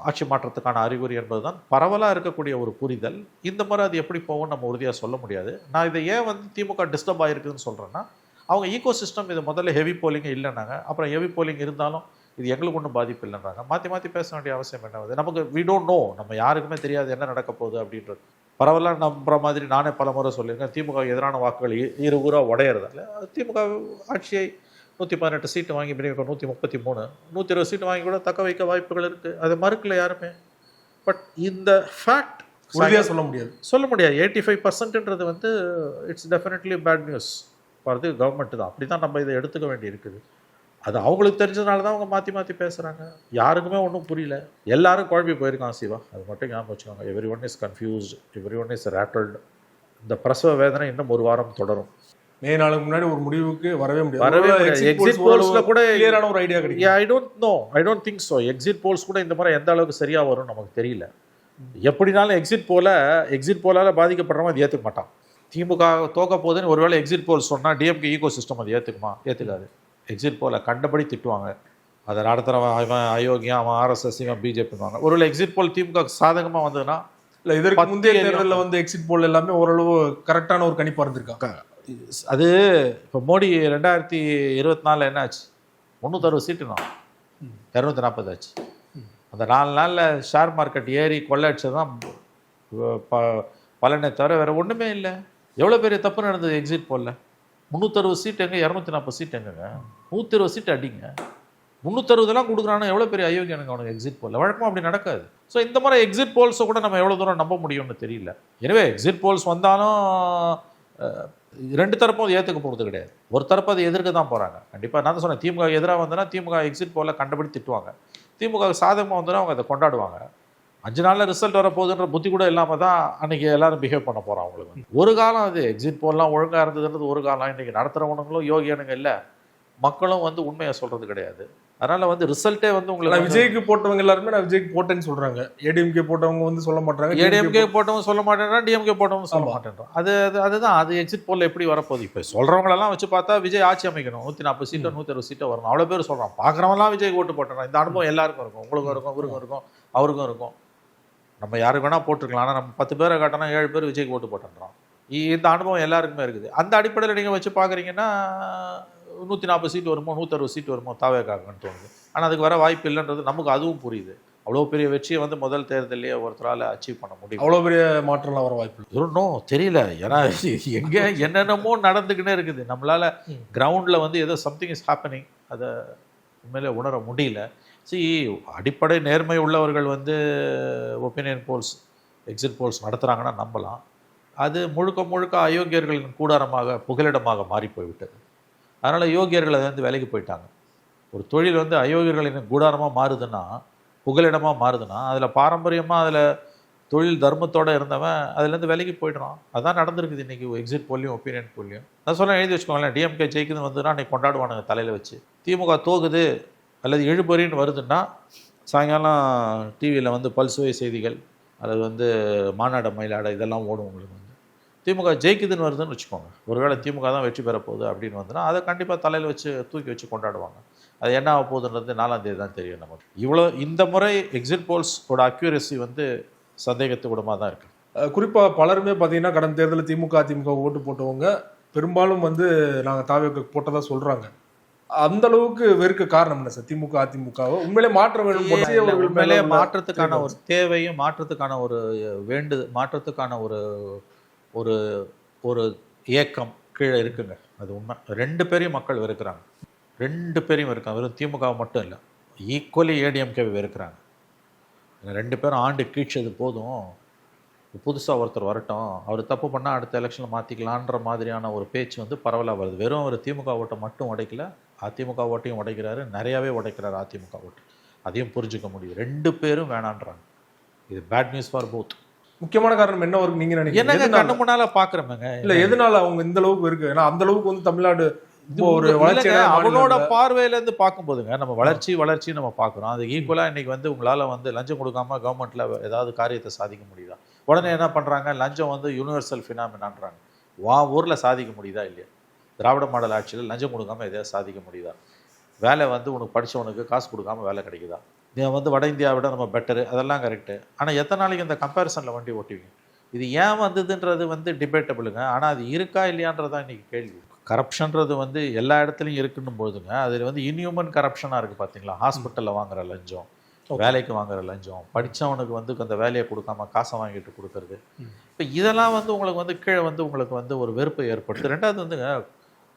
ஆட்சி மாற்றத்துக்கான அறிகுறி என்பது தான் பரவலாக இருக்கக்கூடிய ஒரு புரிதல். இந்த முறை அது எப்படி போகும்னு நம்ம உறுதியாக சொல்ல முடியாது. நான் இதை ஏன் வந்து திமுக டிஸ்டர்ப் ஆகிருக்குதுன்னு சொல்கிறேன்னா, அவங்க ஈகோ சிஸ்டம் இது முதல்ல ஹெவி போலிங்கே இல்லைன்னாங்க, அப்புறம் ஹெவி போலிங் இருந்தாலும் இது எங்களுக்கு ஒன்றும் பாதிப்பு இல்லைன்றாங்க. மாற்றி பேச வேண்டிய அவசியம் என்ன வருது? நமக்கு வி டோன்ட் நோ, நம்ம யாருக்குமே தெரியாது என்ன நடக்க போகுது அப்படின்றது. பரவலாக நம்புற மாதிரி நானே பல முறை சொல்லியிருக்கேன், திமுக எதிரான வாக்குகள் இருபூராக உடையிறதால திமுக ஆட்சியை 118 சீட்டு வாங்கி பிரிவிக்க 133, 120 சீட்டு வாங்கி கூட தக்க வைக்க வாய்ப்புகள் இருக்குது. அதை மறுக்கல யாருமே. பட் இந்த ஃபேக்ட் உறுதியாக சொல்ல முடியாது. சொல்ல முடியாது. 85%ன்றது வந்து it's definitely bad news for the government தான். அப்படி தான் நம்ம இதை எடுத்துக்க வேண்டி இருக்குது. அது அவங்களுக்கு தெரிஞ்சதுனால தான் அவங்க மாற்றி மாற்றி பேசுகிறாங்க. யாருக்குமே ஒன்றும் புரியல. எல்லாரும் குழம்பி போயிருக்காங்க சிவா. அது மட்டும் ஞாபகம் வச்சுக்கோங்க. Everyone is confused, everyone is rattled. இந்த பிரசவ வேதனை இன்னும் ஒரு வாரம் தொடரும். மே நாளுக்கு முன்னாடி ஒரு முடிவுக்கு வரவே வரவே முடியாது. எக்ஸிட் போல்ஸ்ல கூட கிளியரான ஒரு ஐடியா கிடைக்கும். I don't think so. Exit poles கூட இந்த மாதிரி எந்த அளவுக்கு சரியாக வரும் நமக்கு தெரியல. எப்படினாலும் எக்ஸிட் போலால் பாதிக்கப்படுறவங்க அது ஏற்றுக்க மாட்டான். திமுக தோக்க போகுதுன்னு ஒருவேளை எக்ஸிட் போல் சொன்னால் டிஎம்கே ஈகோ சிஸ்டம் அது ஏற்றுக்காது. எக்ஸிட் போல கண்டபடி திட்டுவாங்க. அதை நடத்துகிறவன் அவன் அயோக்கியம், அவன் ஆர்எஸ்எஸ், இவன் பிஜேபிவாங்க. ஒருவேளை எக்ஸிட் போல் திமுக சாதகமாக வந்ததுன்னா இல்லை, இதற்கு முந்தைய தேர்தலில் வந்து எக்ஸிட் போல் எல்லாமே ஓரளவு கரெக்டான ஒரு கணிப்பாக இருந்திருக்காங்க. அது இப்போ மோடி 2024 என்ன ஆச்சு? 360 சீட்டு தான், 240 ஆச்சு. அந்த 4 நாளில் ஷேர் மார்க்கெட் ஏறி கொள்ளை அடிச்சது தான் பலனை தவிர வேறு ஒன்றுமே இல்லை. எவ்வளோ பெரிய தப்பு நடந்தது எக்ஸிட் போலில்? 360 சீட் எங்கே, 240 சீட் எங்கங்க? 120 சீட் அடிங்க. 360 கொடுக்குறானா எவ்வளோ பெரிய அயோக்கியனுங்க அவனுக்கு எக்ஸிட் போலில். வழக்கமாக அப்படி நடக்காது. ஸோ இந்த மாதிரி எக்ஸிட் போல்ஸை கூட நம்ம எவ்வளோ தூரம் நம்ப முடியும்னு தெரியல. எனவே எக்ஸிட் போல்ஸ் வந்தாலும் 2 தரப்பும் அது ஏற்றுக்க போகிறது கிடையாது. ஒரு தரப்பு அதை எதிர்க்க தான் போகிறாங்க. கண்டிப்பாக நான் தான் சொன்னேன், திமுக எதிராக வந்தோன்னா திமுக எக்ஸிட் போலில் கண்டபடி திட்டுவாங்க. திமுக சாதகமாக வந்தோன்னா அவங்க அதை கொண்டாடுவாங்க. 5 நாளில் ரிசல்ட் வரப்போகுதுன்ற புத்தி கூட இல்லாமல் தான் அன்றைக்கி எல்லாரும் பிஹேவ் பண்ண போகிறோம். அவங்களுக்கு ஒரு காலம் அது எக்ஸிட் போல்லாம் ஒழுங்காக இருந்ததுன்றது ஒரு காலம். இன்றைக்கி நடத்துகிறவனுங்களும் யோகியானுங்க இல்லை, மக்களும் வந்து உண்மையை சொல்கிறது கிடையாது. அதனால் வந்து ரிசல்ட்டே வந்து உங்களுக்கு விஜய்க்கு போட்டவங்க எல்லாருமே நான் விஜய்க்கு போட்டேன்னு சொல்கிறாங்க. ஏடிஎம்கே போட்டவங்க வந்து சொல்ல மாட்டாங்க. ஏடிஎம்கே போட்டவங்க சொல்ல மாட்டேன்றான், டிஎம்கே போட்டவங்க சொல்ல மாட்டேன்றான். அதுதான் அது எக்ஸிட் போல் எப்படி வரப்போகுது? இப்போ சொல்கிறவங்களெல்லாம் வச்சு பார்த்தா விஜய் ஆட்சி அமைக்கணும், 140 சீட்டோ 160 சீட்டோ வரணும், அவ்வளோ பேர் சொல்கிறான். பார்க்குறவங்களாம் விஜய்க்கு ஓட்டு போட்டுறான். இந்த அனுபவம் எல்லாருக்கும் இருக்கும். உங்களுக்கும் இருக்கும், இவருக்கும் இருக்கும், அவருக்கும் இருக்கும். நம்ம யாருக்கு வேணால் போட்டிருக்கலாம். ஆனால் நம்ம 10 பேரை காட்டினா 7 பேர் விஜய்க்கு ஓட்டு போட்டுறான். இந்த அனுபவம் எல்லாருக்குமே இருக்குது. அந்த அடிப்படையில் நீங்கள் வச்சு பார்க்குறீங்கன்னா 140 சீட் வருமோ, 160 சீட் வருமோ தாவேக்காகன்னு தோணுது. ஆனால் அதுக்கு வர வாய்ப்பு இல்லைன்றது நமக்கு அதுவும் புரியுது. அவ்வளோ பெரிய வெற்றியை வந்து முதல் தேர்தலையே ஒருத்தரால் அச்சீவ் பண்ண முடியும். அவ்வளோ பெரிய மாற்றம்லாம் வர வாய்ப்பு இன்னும் தெரியல. ஏன்னா எங்கே என்னென்னமோ நடந்துக்கிட்டே இருக்குது. நம்மளால் கிரவுண்டில் வந்து ஏதோ சம்திங் இஸ் ஹேப்பனிங், அதை உண்மையிலே உணர முடியல. அடிப்படை நேர்மை உள்ளவர்கள் வந்து ஒப்பீனியன் போல்ஸ், எக்ஸிட் போல்ஸ் நடத்துகிறாங்கன்னா நம்பலாம். அது முழுக்க முழுக்க அயோக்கியர்களின் கூடாரமாக, புகலிடமாக மாறி போய்விட்டது. அதனால் யோகியர்கள் அதை வந்து விலைக்கு போயிட்டாங்க. ஒரு தொழில் வந்து அயோக்கியர்களின் கூடாரமாக மாறுதுன்னா, புகலிடமாக மாறுதுன்னா, அதில் பாரம்பரியமாக அதில் தொழில் தர்மத்தோடு இருந்தவன் அதுலேருந்து விலைக்கு போய்ட்றான். அதான் நடந்திருக்குது இன்றைக்கி எக்ஸிட் போல்லையும் ஒப்பீனியன் போல்லையும். நான் சொல்ல எழுதி வச்சுக்கோங்களேன், டிஎம்கே ஜெயிக்குதுன்னு வந்துன்னா அன்றைக்கி கொண்டாடுவானுங்க தலையில் வச்சு. திமுக தோகுது அல்லது இழுபறின்னு வருதுன்னா சாயங்காலம் டிவியில் வந்து பல்சுவை செய்திகள் அல்லது வந்து மாநாட மயிலாட இதெல்லாம் ஓடும். உங்களுக்கு வந்து திமுக ஜெயிக்குதுன்னு வருதுன்னு வச்சுக்கோங்க, ஒருவேளை திமுக தான் வெற்றி பெற போகுது அப்படின்னு வந்துன்னா அதை கண்டிப்பாக தலையில் வச்சு தூக்கி வச்சு கொண்டாடுவாங்க. அது என்ன ஆக போகுதுன்றது 4ஆம் தேதி தான் தெரியும் நமக்கு. இவ்வளோ இந்த முறை எக்ஸிட் போல்ஸோட அக்யூரசி வந்து சந்தேகத்துக்கூடமாக தான் இருக்குது. குறிப்பாக பலருமே பார்த்தீங்கன்னா கடந்த தேர்தலில் திமுக ஓட்டு போட்டவங்க பெரும்பாலும் வந்து நாங்கள் தாவேக்கு போட்டதாக சொல்கிறாங்க. அந்த அளவுக்கு வெறுக்க காரணம் என்ன சார்? திமுக அதிமுகவை உண்மையிலே மாற்ற வேண்டும், உண்மையிலே மாற்றத்துக்கான ஒரு தேவையும் மாற்றத்துக்கான ஒரு மாற்றத்துக்கான ஒரு ஒரு ஒரு ஏக்கம் கீழே இருக்குங்க. அது உண்மை. 2 பேரையும் மக்கள் வெறுக்கிறாங்க. 2 பேரையும் வெறுக்காங்க. வெறும் திமுகவை மட்டும் இல்லை, ஈக்குவலி ஏடிஎம்கேவை வெறுக்கிறாங்க. 2 பேரும் ஆண்டு கீழ்ச்சது போதும், புதுசாக ஒருத்தர் வரட்டும், அவர் தப்பு பண்ணால் அடுத்த எலெக்ஷனில் மாற்றிக்கலான்ற மாதிரியான ஒரு பேச்சு வந்து பரவலாக வருது. வெறும் அவர் திமுக ஓட்டை மட்டும் உடைக்கல, அதிமுக ஓட்டையும் உடைக்கிறாரு, நிறையாவே உடைக்கிறார் அதிமுக ஓட்டு. அதையும் புரிஞ்சுக்க முடியும். 2 பேரும் வேணான்றாங்க. இது பேட் நியூஸ் ஃபார் போத். முக்கியமான காரணம் என்ன வரும் நீங்க நினைக்கிறீங்க? என்னங்க கண்ணு முன்னால பாக்குறேங்க. இல்ல எதனால அவங்க இந்த அளவுக்கு இருக்கு? ஏன்னா அந்த அளவுக்கு வந்து தமிழ்நாடு ஒரு வளர்ச்சி அவனோட பார்வையில இருந்து பார்க்கும்போதுங்க, நம்ம வளர்ச்சி நம்ம பார்க்குறோம். அது ஈக்குவலா இன்னைக்கு வந்து உங்களால வந்து லஞ்சம் கொடுக்காம கவர்மெண்ட்ல ஏதாவது காரியத்தை சாதிக்க முடியுதா? உடனே என்ன பண்றாங்க, லஞ்சம் வந்து யூனிவர்சல் ஃபினாமினான்றாங்க. ஊர்ல சாதிக்க முடியுதா இல்லையா? திராவிட மாடல் ஆட்சியில் லஞ்சம் கொடுக்காம எதையாவது சாதிக்க முடியுதா? வேலை வந்து உனக்கு படித்தவனுக்கு காசு கொடுக்காம வேலை கிடைக்குதா? வந்து வட இந்தியாவை விட நம்ம பெட்டரு, அதெல்லாம் கரெக்டு. ஆனால் எத்தனை நாளைக்கு இந்த கம்பேரிசனில் வண்டி ஓட்டுவீங்க? இது ஏன் வந்ததுன்றது வந்து டிபேட்டபிளுங்க. ஆனால் அது இருக்கா இல்லையான்றதான் இன்றைக்கி கேள்வி. கரப்ஷன்றது வந்து எல்லா இடத்துலையும் இருக்குன்னும் போதுங்க, அதில் வந்து இன்ஹியூமன் கரப்ஷனாக இருக்குது பார்த்தீங்களா? ஹாஸ்பிட்டலில் வாங்குகிற லஞ்சம், வேலைக்கு வாங்குகிற லஞ்சம், படித்தவனுக்கு வந்து அந்த வேலையை கொடுக்காம காசை வாங்கிட்டு கொடுக்கறது. இப்போ இதெல்லாம் வந்து உங்களுக்கு வந்து கீழே வந்து உங்களுக்கு வந்து ஒரு வெறுப்பை ஏற்படுத்து. 2வது வந்துங்க,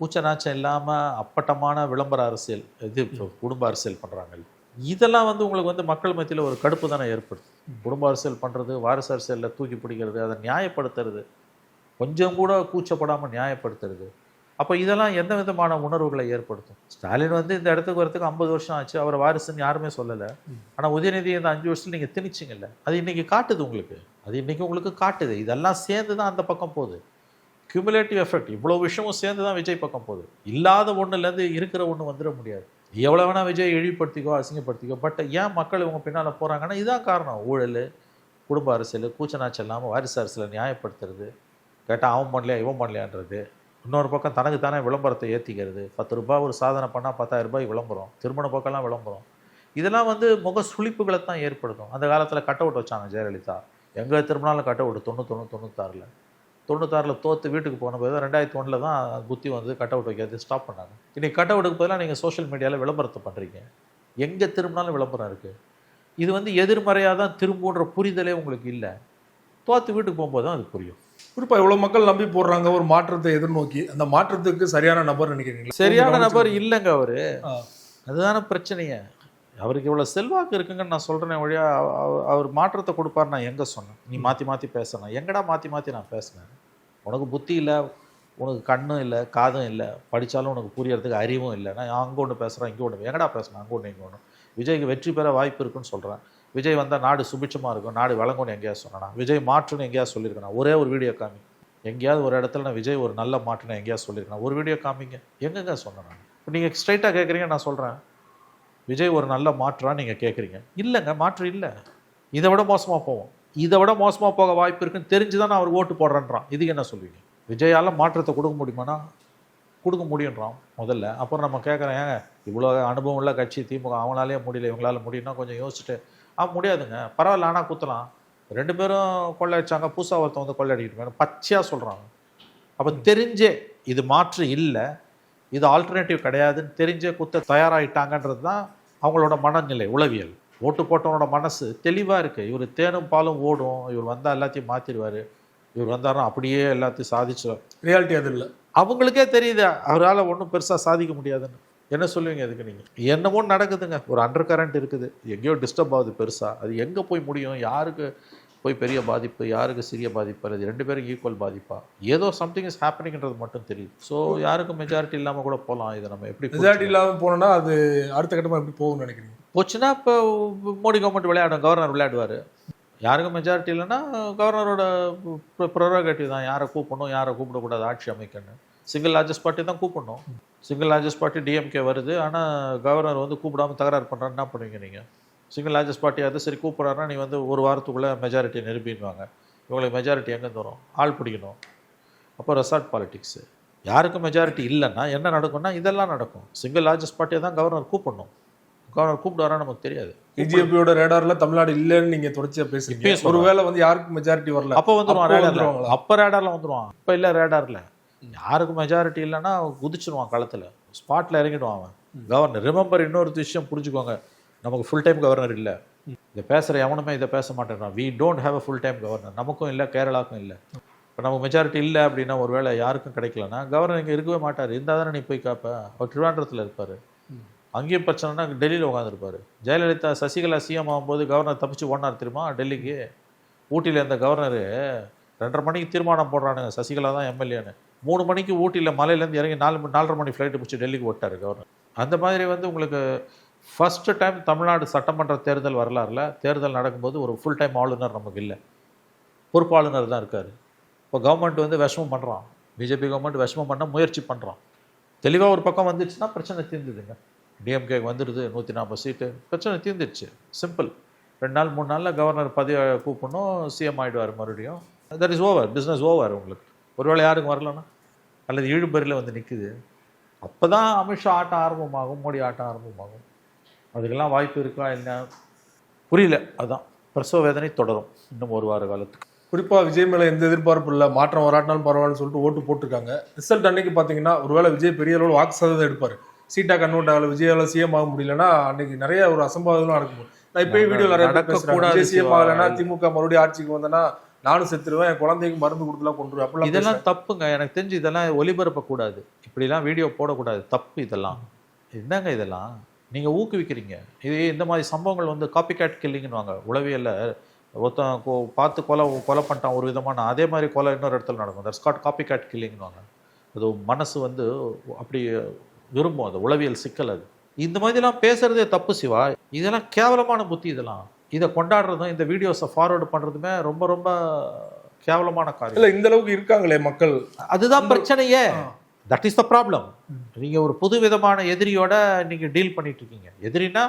பூச்ச நாச்சம் இல்லாமல் அப்பட்டமான விளம்பர அரசியல், இது குடும்ப அரசியல் பண்ணுறாங்க. இதெல்லாம் வந்து உங்களுக்கு வந்து மக்கள் மத்தியில் ஒரு கடுப்பு தானே ஏற்படுது. குடும்ப அரசியல் பண்ணுறது, வாரிசு அரசியலில் தூக்கி பிடிக்கிறது, அதை நியாயப்படுத்துறது, கொஞ்சம் கூட கூச்சப்படாமல் நியாயப்படுத்துறது. அப்போ இதெல்லாம் எந்த விதமான உணர்வுகளை ஏற்படுத்தும்? ஸ்டாலின் வந்து இந்த இடத்துக்கு வரத்துக்கு 50 வருஷம் ஆச்சு, அவர் வாரிசுன்னு யாருமே சொல்லலை. ஆனால் உதயநிதி இந்த 5 வருஷத்தில் நீங்கள் திணிச்சிங்கல்ல, அது இன்றைக்கி காட்டுது உங்களுக்கு. அது இன்றைக்கி உங்களுக்கு காட்டுது. இதெல்லாம் சேர்ந்து தான் அந்த பக்கம் போகுது. Cumulative effect. இவ்வளோ விஷயமும் சேர்ந்து தான் விஜய் பக்கம் போகுது. இல்லாத ஒன்றுலேருந்து இருக்கிற ஒன்று வந்துட முடியாது. எவ்வளோ வேணால் விஜய் இழிவுபடுத்திக்கோ, அசிங்கப்படுத்திக்கோ, பட் ஏன் மக்கள் இவங்க பின்னால் போகிறாங்கன்னா இதுதான் காரணம். ஊழல், குடும்ப அரசியல், கூச்சநாச்சல் இல்லாமல் வாரிசு அரசியலை நியாயப்படுத்துறது, கேட்டால் அவன் பண்ணலையா இவன் பண்ணலையான்றது. இன்னொரு பக்கம் தனக்கு தானே விளம்பரத்தை ஏற்றிக்கிறது. 10 ரூபாய் ஒரு சாதனை பண்ணால் 10,000 ரூபாய் விளம்பரம், திருமண பக்கம்லாம் விளம்பரம். இதெல்லாம் வந்து முக சுளிப்புகளை தான் ஏற்படுத்தும். அந்த காலத்தில் கட் அவுட் வச்சாங்க ஜெயலலிதா. எங்கே திரும்பினாலும் கட் அவுட். 91, 96 தோற்று வீட்டுக்கு போன போது 2001 தான் புத்தி வந்து கட் அவுட் வைக்கிறது ஸ்டாப் பண்ணாங்க. இன்றைக்கி கட் அவுட்டுக்கு பதிலாக நீங்கள் சோஷியல் மீடியாவில் விளம்பரத்தை பண்ணுறீங்க. எங்கே திரும்பினாலும் விளம்பரம் இருக்குது. இது வந்து எதிர்மறையாக தான் திரும்புன்ற புரிதலே உங்களுக்கு இல்லை. தோற்று வீட்டுக்கு போகும்போது தான் அது புரியும். குறிப்பாக இவ்வளோ மக்கள் நம்பி போடுறாங்க ஒரு மாற்றத்தை எதிர்நோக்கி. அந்த மாற்றத்துக்கு சரியான நபர் நினைக்கிறீங்களா? சரியான நபர் இல்லைங்க அவர். அதுதான பிரச்சனையே. அவருக்கு இவ்வளோ செல்வாக்கு இருக்குங்கன்னு நான் சொல்கிறேன் வழியா. அவர் மாற்றத்தை கொடுப்பார் நான் எங்கே சொன்னேன்? நீ மாற்றி பேசணும். எங்கடா மாற்றி நான் பேசினேன்? உனக்கு புத்தி இல்லை, உனக்கு கண்ணும் இல்லை, காதும் இல்லை, படித்தாலும் உனக்கு புரியறதுக்கு அறிவும் இல்லை. நான் அங்கே ஒன்று பேசுகிறேன், இங்கே ஒன்று. எங்கடா பேசுனேன்? அங்கே ஒன்று, இங்கே ஒன்று. விஜய்க்கு வெற்றி பெற வாய்ப்பு இருக்குன்னு சொல்கிறேன். விஜய் வந்தால் நாடு சுபிட்சமாக இருக்கும், நாடு வழங்கும்னு எங்கேயாவது சொன்னேன்னா? விஜய் மாற்றுன்னு எங்கேயாவது சொல்லியிருக்கேன்? ஒரே ஒரு வீடியோ காமி. எங்கேயாவது ஒரு இடத்துல நான் விஜய் ஒரு நல்ல மாற்றுன்னு எங்கேயாவது சொல்லியிருக்கேன்? ஒரு வீடியோ காமிங்க. எங்கெங்க சொன்னேன் நான்? இப்போ நீங்கள் ஸ்ட்ரைட்டாக கேட்குறீங்க, நான் சொல்கிறேன் விஜய் ஒரு நல்ல மாற்றான்னு நீங்கள் கேட்குறீங்க. இல்லைங்க, மாற்று இல்லை. இதை விட மோசமாக போவோம். இதை விட மோசமாக போக வாய்ப்பு இருக்குன்னு தெரிஞ்சு தான் நான் அவர் ஓட்டு போடுறேன்றான். இதுக்கு என்ன சொல்லுவீங்க? விஜயால் மாற்றத்தை கொடுக்க முடியுமானா கொடுக்க முடியுன்றான் முதல்ல. அப்புறம் நம்ம கேட்குறேன், ஏங்க இவ்வளோ அனுபவம் உள்ள கட்சி திமுக, அவங்களாலே முடியல, இவங்களால முடியும்னா கொஞ்சம் யோசிச்சுட்டு முடியாதுங்க, பரவாயில்ல, ஆனால் குத்தலாம். 2 பேரும் கொள்ளை அடிச்சாங்க, புதுசாக ஒருத்தன் வந்து கொள்ளை அடிக்கிட்டு பச்சையாக சொல்கிறாங்க. அப்போ தெரிஞ்சே இது மாற்று இல்லை, இது ஆல்டர்னேட்டிவ் கிடையாதுன்னு தெரிஞ்சே குத்த தயாராகிட்டாங்கன்றது தான் அவங்களோட மனநிலை, உளவியல். ஓட்டு போட்டவனோட மனசு தெளிவாக இருக்குது. இவர் தேனும் பாலும் ஓடும், இவர் வந்தால் எல்லாத்தையும் மாற்றிடுவார், இவர் வந்தாரும் அப்படியே எல்லாத்தையும் சாதிச்சிடும். ரியாலிட்டி அது இல்லை. அவங்களுக்கே தெரியுது அவரால் ஒன்றும் பெருசாக சாதிக்க முடியாதுன்னு. என்ன சொல்லுவீங்க அதுக்கு நீங்கள்? என்னமோ நடக்குதுங்க, ஒரு அண்டர் கரண்ட் இருக்குது, எங்கேயோ டிஸ்டர்ப் ஆகுது பெருசாக. அது எங்கே போய் முடியும்? யாருக்கு போய் பெரிய பாதிப்பு, யாருக்கு சிறிய பாதிப்பு? அது 2 பேருக்கு ஈக்குவல் பாதிப்பா? ஏதோ சம்திங் இஸ் ஹேப்பனிங்கிறது மட்டும் தெரியுது. ஸோ யாருக்கும் மெஜாரிட்டி இல்லாமல் கூட போகலாம். இதை நம்ம எப்படி மெஜாரிட்டி இல்லாமல் போனோம்னா அது அடுத்த கட்டமாக எப்படி போகும்னு நினைக்கிறீங்க? போச்சுன்னா இப்போ மோடி கவர்மெண்ட் விளையாடும், கவர்னர் விளையாடுவார். யாருக்கும் மெஜாரிட்டி இல்லைன்னா கவர்னரோட ப்ரெரோகேட்டிவ் தான் யாரை கூப்பிடணும், யாரை கூப்பிடக்கூடாது ஆட்சி அமைக்கணும். சிங்கிள் லார்ஜஸ்ட் பார்ட்டி தான் கூப்பிடணும். சிங்கிள் லார்ஜஸ்ட் பார்ட்டி டிஎம்கே வருது, ஆனால் கவர்னர் வந்து கூப்பிடாமல் தகராறு பண்ணுறான்னு என்ன பண்ணுவீங்க நீங்கள்? சிங்கிள் லார்ஜஸ்ட் பார்ட்டியாவது சரி கூப்பிட்றாருன்னா நீ வந்து ஒரு வாரத்துக்குள்ளே மெஜாரிட்டி நிரூபிடுவாங்க. இவங்களுக்கு மெஜாரிட்டி எங்கேருந்து வரும்? ஆள் பிடிக்கணும். அப்போ ரெசார்ட் பாலிடிக்ஸு. யாருக்கும் மெஜாரிட்டி இல்லைன்னா என்ன நடக்கும்னா இதெல்லாம் நடக்கும். சிங்கிள் லார்ஜஸ்ட் பார்ட்டியை தான் கவர்னர் கூப்பிடணும். கவர்னர் கூப்பிடுவாரா நமக்கு தெரியாது. பிஜேபியோட ரேடாரில் தமிழ்நாடு இல்லைன்னு நீங்கள் தொடர்ச்சியாக பேசுறீங்க. ஒருவேளை வந்து யாருக்கும் மெஜாரிட்டி வரல, அப்போ வந்துடுவான் ரேடாரில். அப்போ ரேடாரில் வந்துடுவான். இப்போ இல்லை ரேடாரில் யாருக்கும் மெஜாரிட்டி இல்லைன்னா குதிச்சிடுவான் களத்தில், ஸ்பாட்டில் இறங்கிடுவான் அவன். கவர்னர் ரிமெம்பர், இன்னொரு விஷயம் புரிஞ்சுக்கோங்க, நமக்கு ஃபுல் டைம் கவர்னர் இல்லை. இதை பேசுகிற எவனுமே இதை பேச மாட்டேன்றான். We don't have a full time governor. நமக்கும் இல்லை, கேரளாவுக்கும் இல்லை. இப்போ நமக்கு மெஜாரிட்டி இல்லை அப்படின்னா ஒரு வேளை யாருக்கும் கிடைக்கலன்னா கவர்னர் இங்கே இருக்கவே மாட்டார். இருந்தால் தானே நீ போய் காப்ப. அவர் திருவாண்டரத்தில் இருப்பார். அங்கேயும் பிரச்சனைனா டெல்லியில் உட்காந்துருப்பார். ஜெயலலிதா சசிகலா சிஎம் ஆகும்போது கவர்னர் தப்பிச்சு ஓடினார் தெரியுமா டெல்லிக்கு. ஊட்டியில் இருந்த கவர்னரு 2:30 மணிக்கு தீர்மானம் போடுறானுங்க, சசிகலா தான் எம்எல்ஏன்னு. 3 மணிக்கு ஊட்டியில் மலையிலேருந்து இறங்கி 4:30 மணி ஃப்ளைட்டு பிடிச்சி டெல்லிக்கு ஓட்டார் கவர்னர். அந்த மாதிரி வந்து உங்களுக்கு ஃபஸ்ட்டு டைம் தமிழ்நாடு சட்டமன்ற தேர்தல் வரலாறுல தேர்தல் நடக்கும்போது ஒரு ஃபுல் டைம் ஆளுநர் நமக்கு இல்லை, பொறுப்பாளுநர் தான் இருக்கார். இப்போ கவர்மெண்ட் வந்து விஷமம் பண்ணுறான், பிஜேபி கவர்மெண்ட் விஷமம் பண்ண முயற்சி பண்ணுறான். தெளிவாக ஒரு பக்கம் வந்துடுச்சுன்னா பிரச்சனை தீர்ந்துதுங்க. டிஎம்கேக்கு வந்துடுது 140 சீட்டு, பிரச்சனை தீர்ந்துடுச்சு. சிம்பிள். 2 நாள் 3 நாளில் கவர்னர் பதவி கூப்பிடணும், சிஎம் ஆகிடுவார் மறுபடியும். That is over, business over. உங்களுக்கு ஒருவேளை யாருக்கும் வரலன்னா அல்லது இழுபறியில் வந்து நிற்குது, அப்போ தான் அமித்ஷா ஆட்டம் ஆரம்பமாகும், மோடி ஆட்டம் ஆரம்பமாகும். அதுக்கெல்லாம் வாய்ப்பு இருக்கா என்ன புரியல. அதுதான் பிரசவ வேதனை தொடரும் இன்னும் 1 வார காலத்துக்கு. குறிப்பாக விஜய் மேலே எந்த எதிர்பார்ப்பு இல்லை, மாற்றம் வராட்டினாலும் பரவாயில்லன்னு சொல்லிட்டு ஓட்டு போட்டிருக்காங்க. ரிசல்ட் அன்னைக்கு பார்த்தீங்கன்னா ஒருவேளை விஜய் பெரிய அளவில் வாக்கு சதவீதம் எடுப்பார், சீட்டாக கன்வெர்ட் ஆகல, விஜயால் சிஎம் ஆக முடியலன்னா அன்னைக்கு நிறைய ஒரு அசம்பாவிதம் நடக்கும். நான் இப்போ வீடியோவில் நிறைய நடக்கக்கூடாது, சிஎம் ஆகலைன்னா திமுக மறுபடியும் ஆட்சிக்கு வந்தேன்னா நானும் செத்துருவேன், என் குழந்தைக்கு மருந்து கொடுத்துலாம் கொண்டுருவேன் அப்படிலாம். இதெல்லாம் தப்புங்க. எனக்கு தெரிஞ்சு இதெல்லாம் ஒளிபரப்பக்கூடாது, இப்படிலாம் வீடியோ போடக்கூடாது, தப்பு. இதெல்லாம் என்னங்க, இதெல்லாம் நீங்கள் ஊக்குவிக்கிறீங்க. இது இந்த மாதிரி சம்பவங்கள் வந்து காப்பி கேட் கில்லிங்னு வாங்க உளவியல்ல. ஒருத்தன் பார்த்து கொலை பண்ணிட்டான் ஒரு விதமான, அதே மாதிரி கொலை இன்னொரு இடத்துல நடக்கும். தட்ஸ் காட் காப்பி கேட் கில்லிங்னுவாங்க. அது மனசு வந்து அப்படி விரும்பும், அது உளவியல் சிக்கல். அது இந்த மாதிரிலாம் பேசுறதே தப்பு சிவா. இதெல்லாம் கேவலமான புத்தி. இதெல்லாம் இதை கொண்டாடுறதும் இந்த வீடியோஸை ஃபார்வர்டு பண்ணுறதுமே ரொம்ப ரொம்ப கேவலமான காரியம். இல்லை, இந்த அளவுக்கு இருக்காங்களே மக்கள், அதுதான் பிரச்சனையே. That is the problem. நீங்கள் ஒரு புது விதமான எதிரியோட நீங்கள் டீல் பண்ணிட்டு இருக்கீங்க. எதிரினா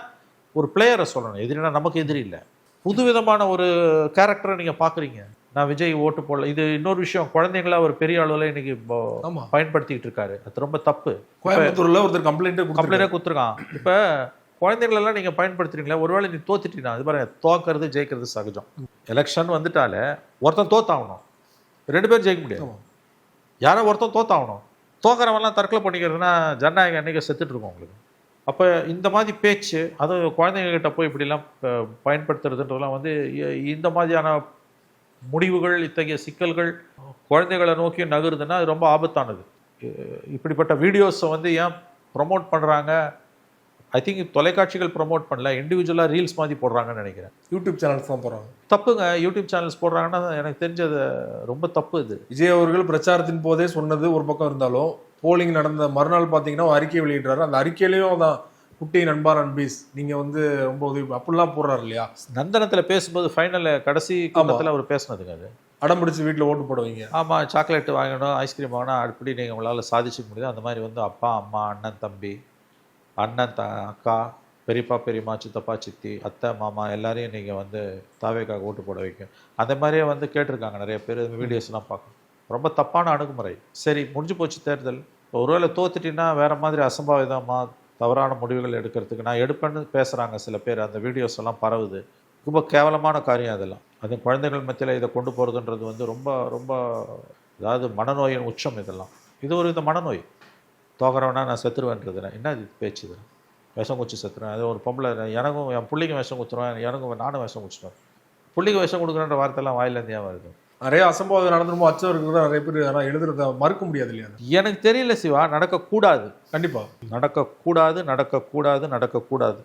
ஒரு பிளேயரை சொல்லணும், எதிரினா நமக்கு எதிரி இல்லை. புது விதமான ஒரு கேரக்டரை நீங்கள் பார்க்குறீங்க. நான் விஜய் ஓட்டு போடல. இது இன்னொரு விஷயம், குழந்தைங்களா ஒரு பெரிய அளவில் இன்னைக்கு பயன்படுத்திக்கிட்டு இருக்காரு. அது ரொம்ப தப்பு. கோயம்புத்தூர்ல ஒருத்தர் கம்ப்ளைண்டே கொடுத்துருக்கான். இப்போ குழந்தைங்களெல்லாம் நீங்கள் பயன்படுத்துறீங்களா? ஒருவேளை நீ தோத்துட்டீங்கன்னா, அது பாருங்க, தோக்கிறது ஜெயிக்கிறது சகஜம். எலெக்ஷன் வந்துட்டாலே ஒருத்தன் தோத்தாகணும், 2 பேர் ஜெயிக்க முடியாது. யாரோ ஒருத்தன் தோத்தாகணும். தோக்கிறவெல்லாம் தற்கொலை பண்ணிக்கிறதுனா ஜனநாயகம் என்னைக்கு செத்துட்டு இருக்கோம் உங்களுக்கு. அப்போ இந்த மாதிரி பேச்சு, அதுவும் குழந்தைங்ககிட்ட போய் இப்படிலாம் பயன்படுத்துறதுன்றதுலாம் வந்து இந்த மாதிரியான முடிவுகள், இத்தகைய சிக்கல்கள் குழந்தைகளை நோக்கி நகருதுன்னா அது ரொம்ப ஆபத்தானது. இப்படிப்பட்ட வீடியோஸை வந்து ஏன் ப்ரொமோட் பண்ணுறாங்க? ஐ திங்க் தொலைக்காட்சிகள் ப்ரொமோட் பண்ணல, இண்டிவிஜுவலாக ரீல்ஸ் மாதிரி போடுறாங்கன்னு நினைக்கிறேன். யூடியூப் சேனல்ஸ் தான் போடுறாங்க. தப்புங்க. யூடியூப் சேனல்ஸ் போடுறாங்கன்னா எனக்கு தெரிஞ்சது ரொம்ப தப்பு. இது விஜய் அவர்கள் பிரச்சாரத்தின் போதே சொன்னது ஒரு பக்கம் இருந்தாலும், போலிங் நடந்த மறுநாள் பார்த்தீங்கன்னா அறிக்கை வெளியிடுறாரு. அந்த அறிக்கையிலையும் தான் குட்டி நண்பா நண்பீஸ் நீங்கள் வந்து ரொம்ப உதவி அப்படிலாம் போடுறாரு இல்லையா? நந்தனத்தில் பேசும்போது ஃபைனலில் கடைசி கூட்டத்தில் அவர் பேசுனதுங்க. அது அடம் பிடிச்சி வீட்டில் ஓட்டு போடுவீங்க. ஆமாம், சாக்லேட் வாங்கணும், ஐஸ்கிரீம் வாங்கினா அப்படி நீங்கள் உங்களால் சாதிச்சிக்க முடியாது. அந்த மாதிரி வந்து அப்பா அம்மா, அண்ணன் தம்பி, அண்ணன் அக்கா, பெரியப்பா பெரியம்மா, சித்தப்பா சித்தி, அத்தை மாமா எல்லாரையும் நீங்கள் வந்து தாவேக்காக ஓட்டு போட வைக்கும். அந்த மாதிரியே வந்து கேட்டிருக்காங்க நிறைய பேர். வீடியோஸ்லாம் பார்க்கணும். ரொம்ப தப்பான அணுகுமுறை. சரி, முடிஞ்சு போச்சு தேர்தல். இப்போ ஒருவேளை தோத்துட்டின்னா வேறு மாதிரி அசம்பாவிதமாக தவறான முடிவுகள் எடுக்கிறதுக்கு நான் எடுப்பேன்னு பேசுகிறாங்க சில பேர். அந்த வீடியோஸ் எல்லாம் பரவுது. ரொம்ப கேவலமான காரியம் அதெல்லாம். அது குழந்தைகள் மத்தியில் இதை கொண்டு போகிறதுன்றது வந்து ரொம்ப ரொம்ப, அதாவது மனநோயின் உச்சம் இதெல்லாம். இது ஒரு இந்த மனநோய். தோக்கிறவனா நான் செத்துருவேன்றதுனா என்ன இது பேச்சு? இது விஷம் குச்சி செத்துருவேன். அது ஒரு பொம்பளை, எனக்கும் என் பிள்ளைக்கும் விஷம் குத்துருவேன், எனக்கும் நானும் விஷம் குச்சிடுவேன். பிள்ளைக்கு விஷம் கொடுக்குறன்ற வார்த்தைலாம் வாயிலேருந்து ஏன் வருது? நிறைய அசம்பாவிதம் நடந்துருமோ அச்சம் இருக்கிறதா நிறைய பேர். ஆனால் எழுதுறத மறுக்க முடியாது இல்லையா? எனக்கு தெரியல சிவா. நடக்கக்கூடாது, கண்டிப்பாக நடக்கக்கூடாது, நடக்கக்கூடாது, நடக்கக்கூடாது.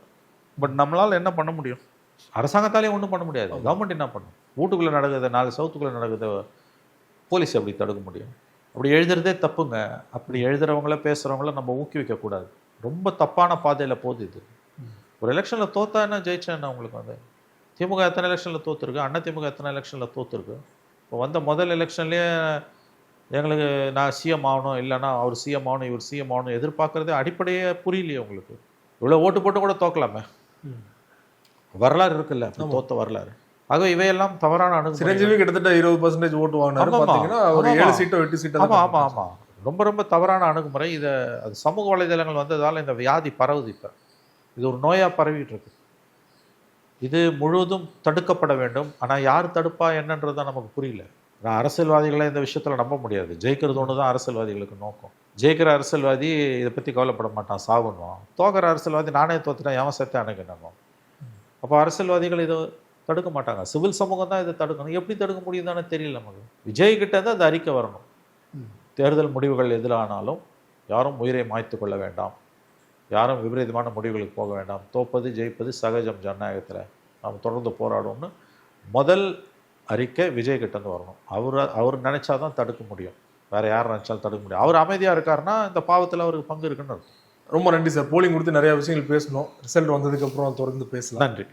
பட் நம்மளால் என்ன பண்ண முடியும்? அரசாங்கத்தாலேயும் ஒன்றும் பண்ண முடியாது. கவர்மெண்ட் என்ன பண்ணும்? வீட்டுக்குள்ளே நடக்குது, 4 சவுத்துக்குள்ளே நடக்குது, போலீஸ் எப்படி தடுக்க முடியும்? அப்படி எழுதுறதே தப்புங்க. அப்படி எழுதுறவங்கள பேசுகிறவங்கள நம்ம ஊக்குவிக்கக்கூடாது. ரொம்ப தப்பான பாதையில் போகுது இது. ஒரு எலெக்ஷனில் தோத்தா என்ன, ஜெயிச்சா என்ன? உங்களுக்கு வந்து திமுக எத்தனை எலெக்ஷனில் தோற்றுருக்கு, அண்ணா திமுக எத்தனை எலெக்ஷனில் தோற்றுருக்கு. இப்போ வந்த முதல் எலெக்ஷன்லேயே எங்களுக்கு நான் சிஎம் ஆகணும், இல்லைனா அவர் சிஎம் ஆகணும், இவர் சிஎம் ஆகணும் எதிர்பார்க்குறதே அடிப்படையே புரியலையே உங்களுக்கு. இவ்வளோ ஓட்டு போட்டு கூட தோக்கலாமே. வரலாறு இருக்குல்ல தோத்த வரலாறு. ஆக இவையெல்லாம் தவறான அணுகுமுறை. சிரஞ்சீவி கிட்டத்தட்ட 20% ஓட்டு வாங்கினாரு பார்த்தீங்கன்னா, ஒரு 7 சீட்டோ 8 சீட்டோ. ஆமாம், ரொம்ப ரொம்ப தவறான அணுகுமுறை. இதை அது சமூக வலைதளங்கள் வந்ததால் இந்த வியாதி பரவுது. இப்போ இது ஒரு நோயாக பரவிட்டு இருக்கு. இது முழுவதும் தடுக்கப்பட வேண்டும். ஆனால் யார் தடுப்பா என்னன்றது தான் நமக்கு புரியல. நான் அரசியல்வாதிகளை இந்த விஷயத்தில் நம்ப முடியாது. ஜெயிக்கிறது ஒன்று தான் அரசியல்வாதிகளுக்கு நோக்கம். ஜெயிக்கிற அரசியல்வாதி இதை பற்றி கவலைப்பட மாட்டான், சாகணும். தோக்கிற அரசியல்வாதி நானே தோத்துட்டேன், எவன் சேர்த்து எனக்கு என்னங்க. அப்போ அரசியல்வாதிகள் இதை தடுக்க மாட்டாங்க. சிவில் சமூகம் தான் இதை தடுக்கணும். எப்படி தடுக்க முடியும் தானே தெரியல நமக்கு. விஜய்கிட்ட தான் அந்த அறிக்கை வரணும். தேர்தல் முடிவுகள் எதிரானாலும் யாரும் உயிரை மாய்த்து கொள்ள வேண்டாம், யாரும் விபரீதமான முடிவுகளுக்கு போக வேண்டாம். தோப்பது ஜெயிப்பது சகஜம், ஜனநாயகத்தில் நாம் தொடர்ந்து போராடும்னு முதல் அறிக்கை விஜய்கிட்டேருந்து வரணும். அவர் நினைச்சாதான் தடுக்க முடியும். வேற யார் நினைச்சாலும் தடுக்க முடியும். அவர் அமைதியாக இருக்காருன்னா இந்த பாவத்தில் அவருக்கு பங்கு இருக்குன்னு அர்த்தம். ரொம்ப நன்றி சார். போலிங் கொடுத்து நிறைய விஷயங்கள் பேசணும். ரிசல்ட் வந்ததுக்கப்புறம் தொடர்ந்து பேசலாம். நன்றி.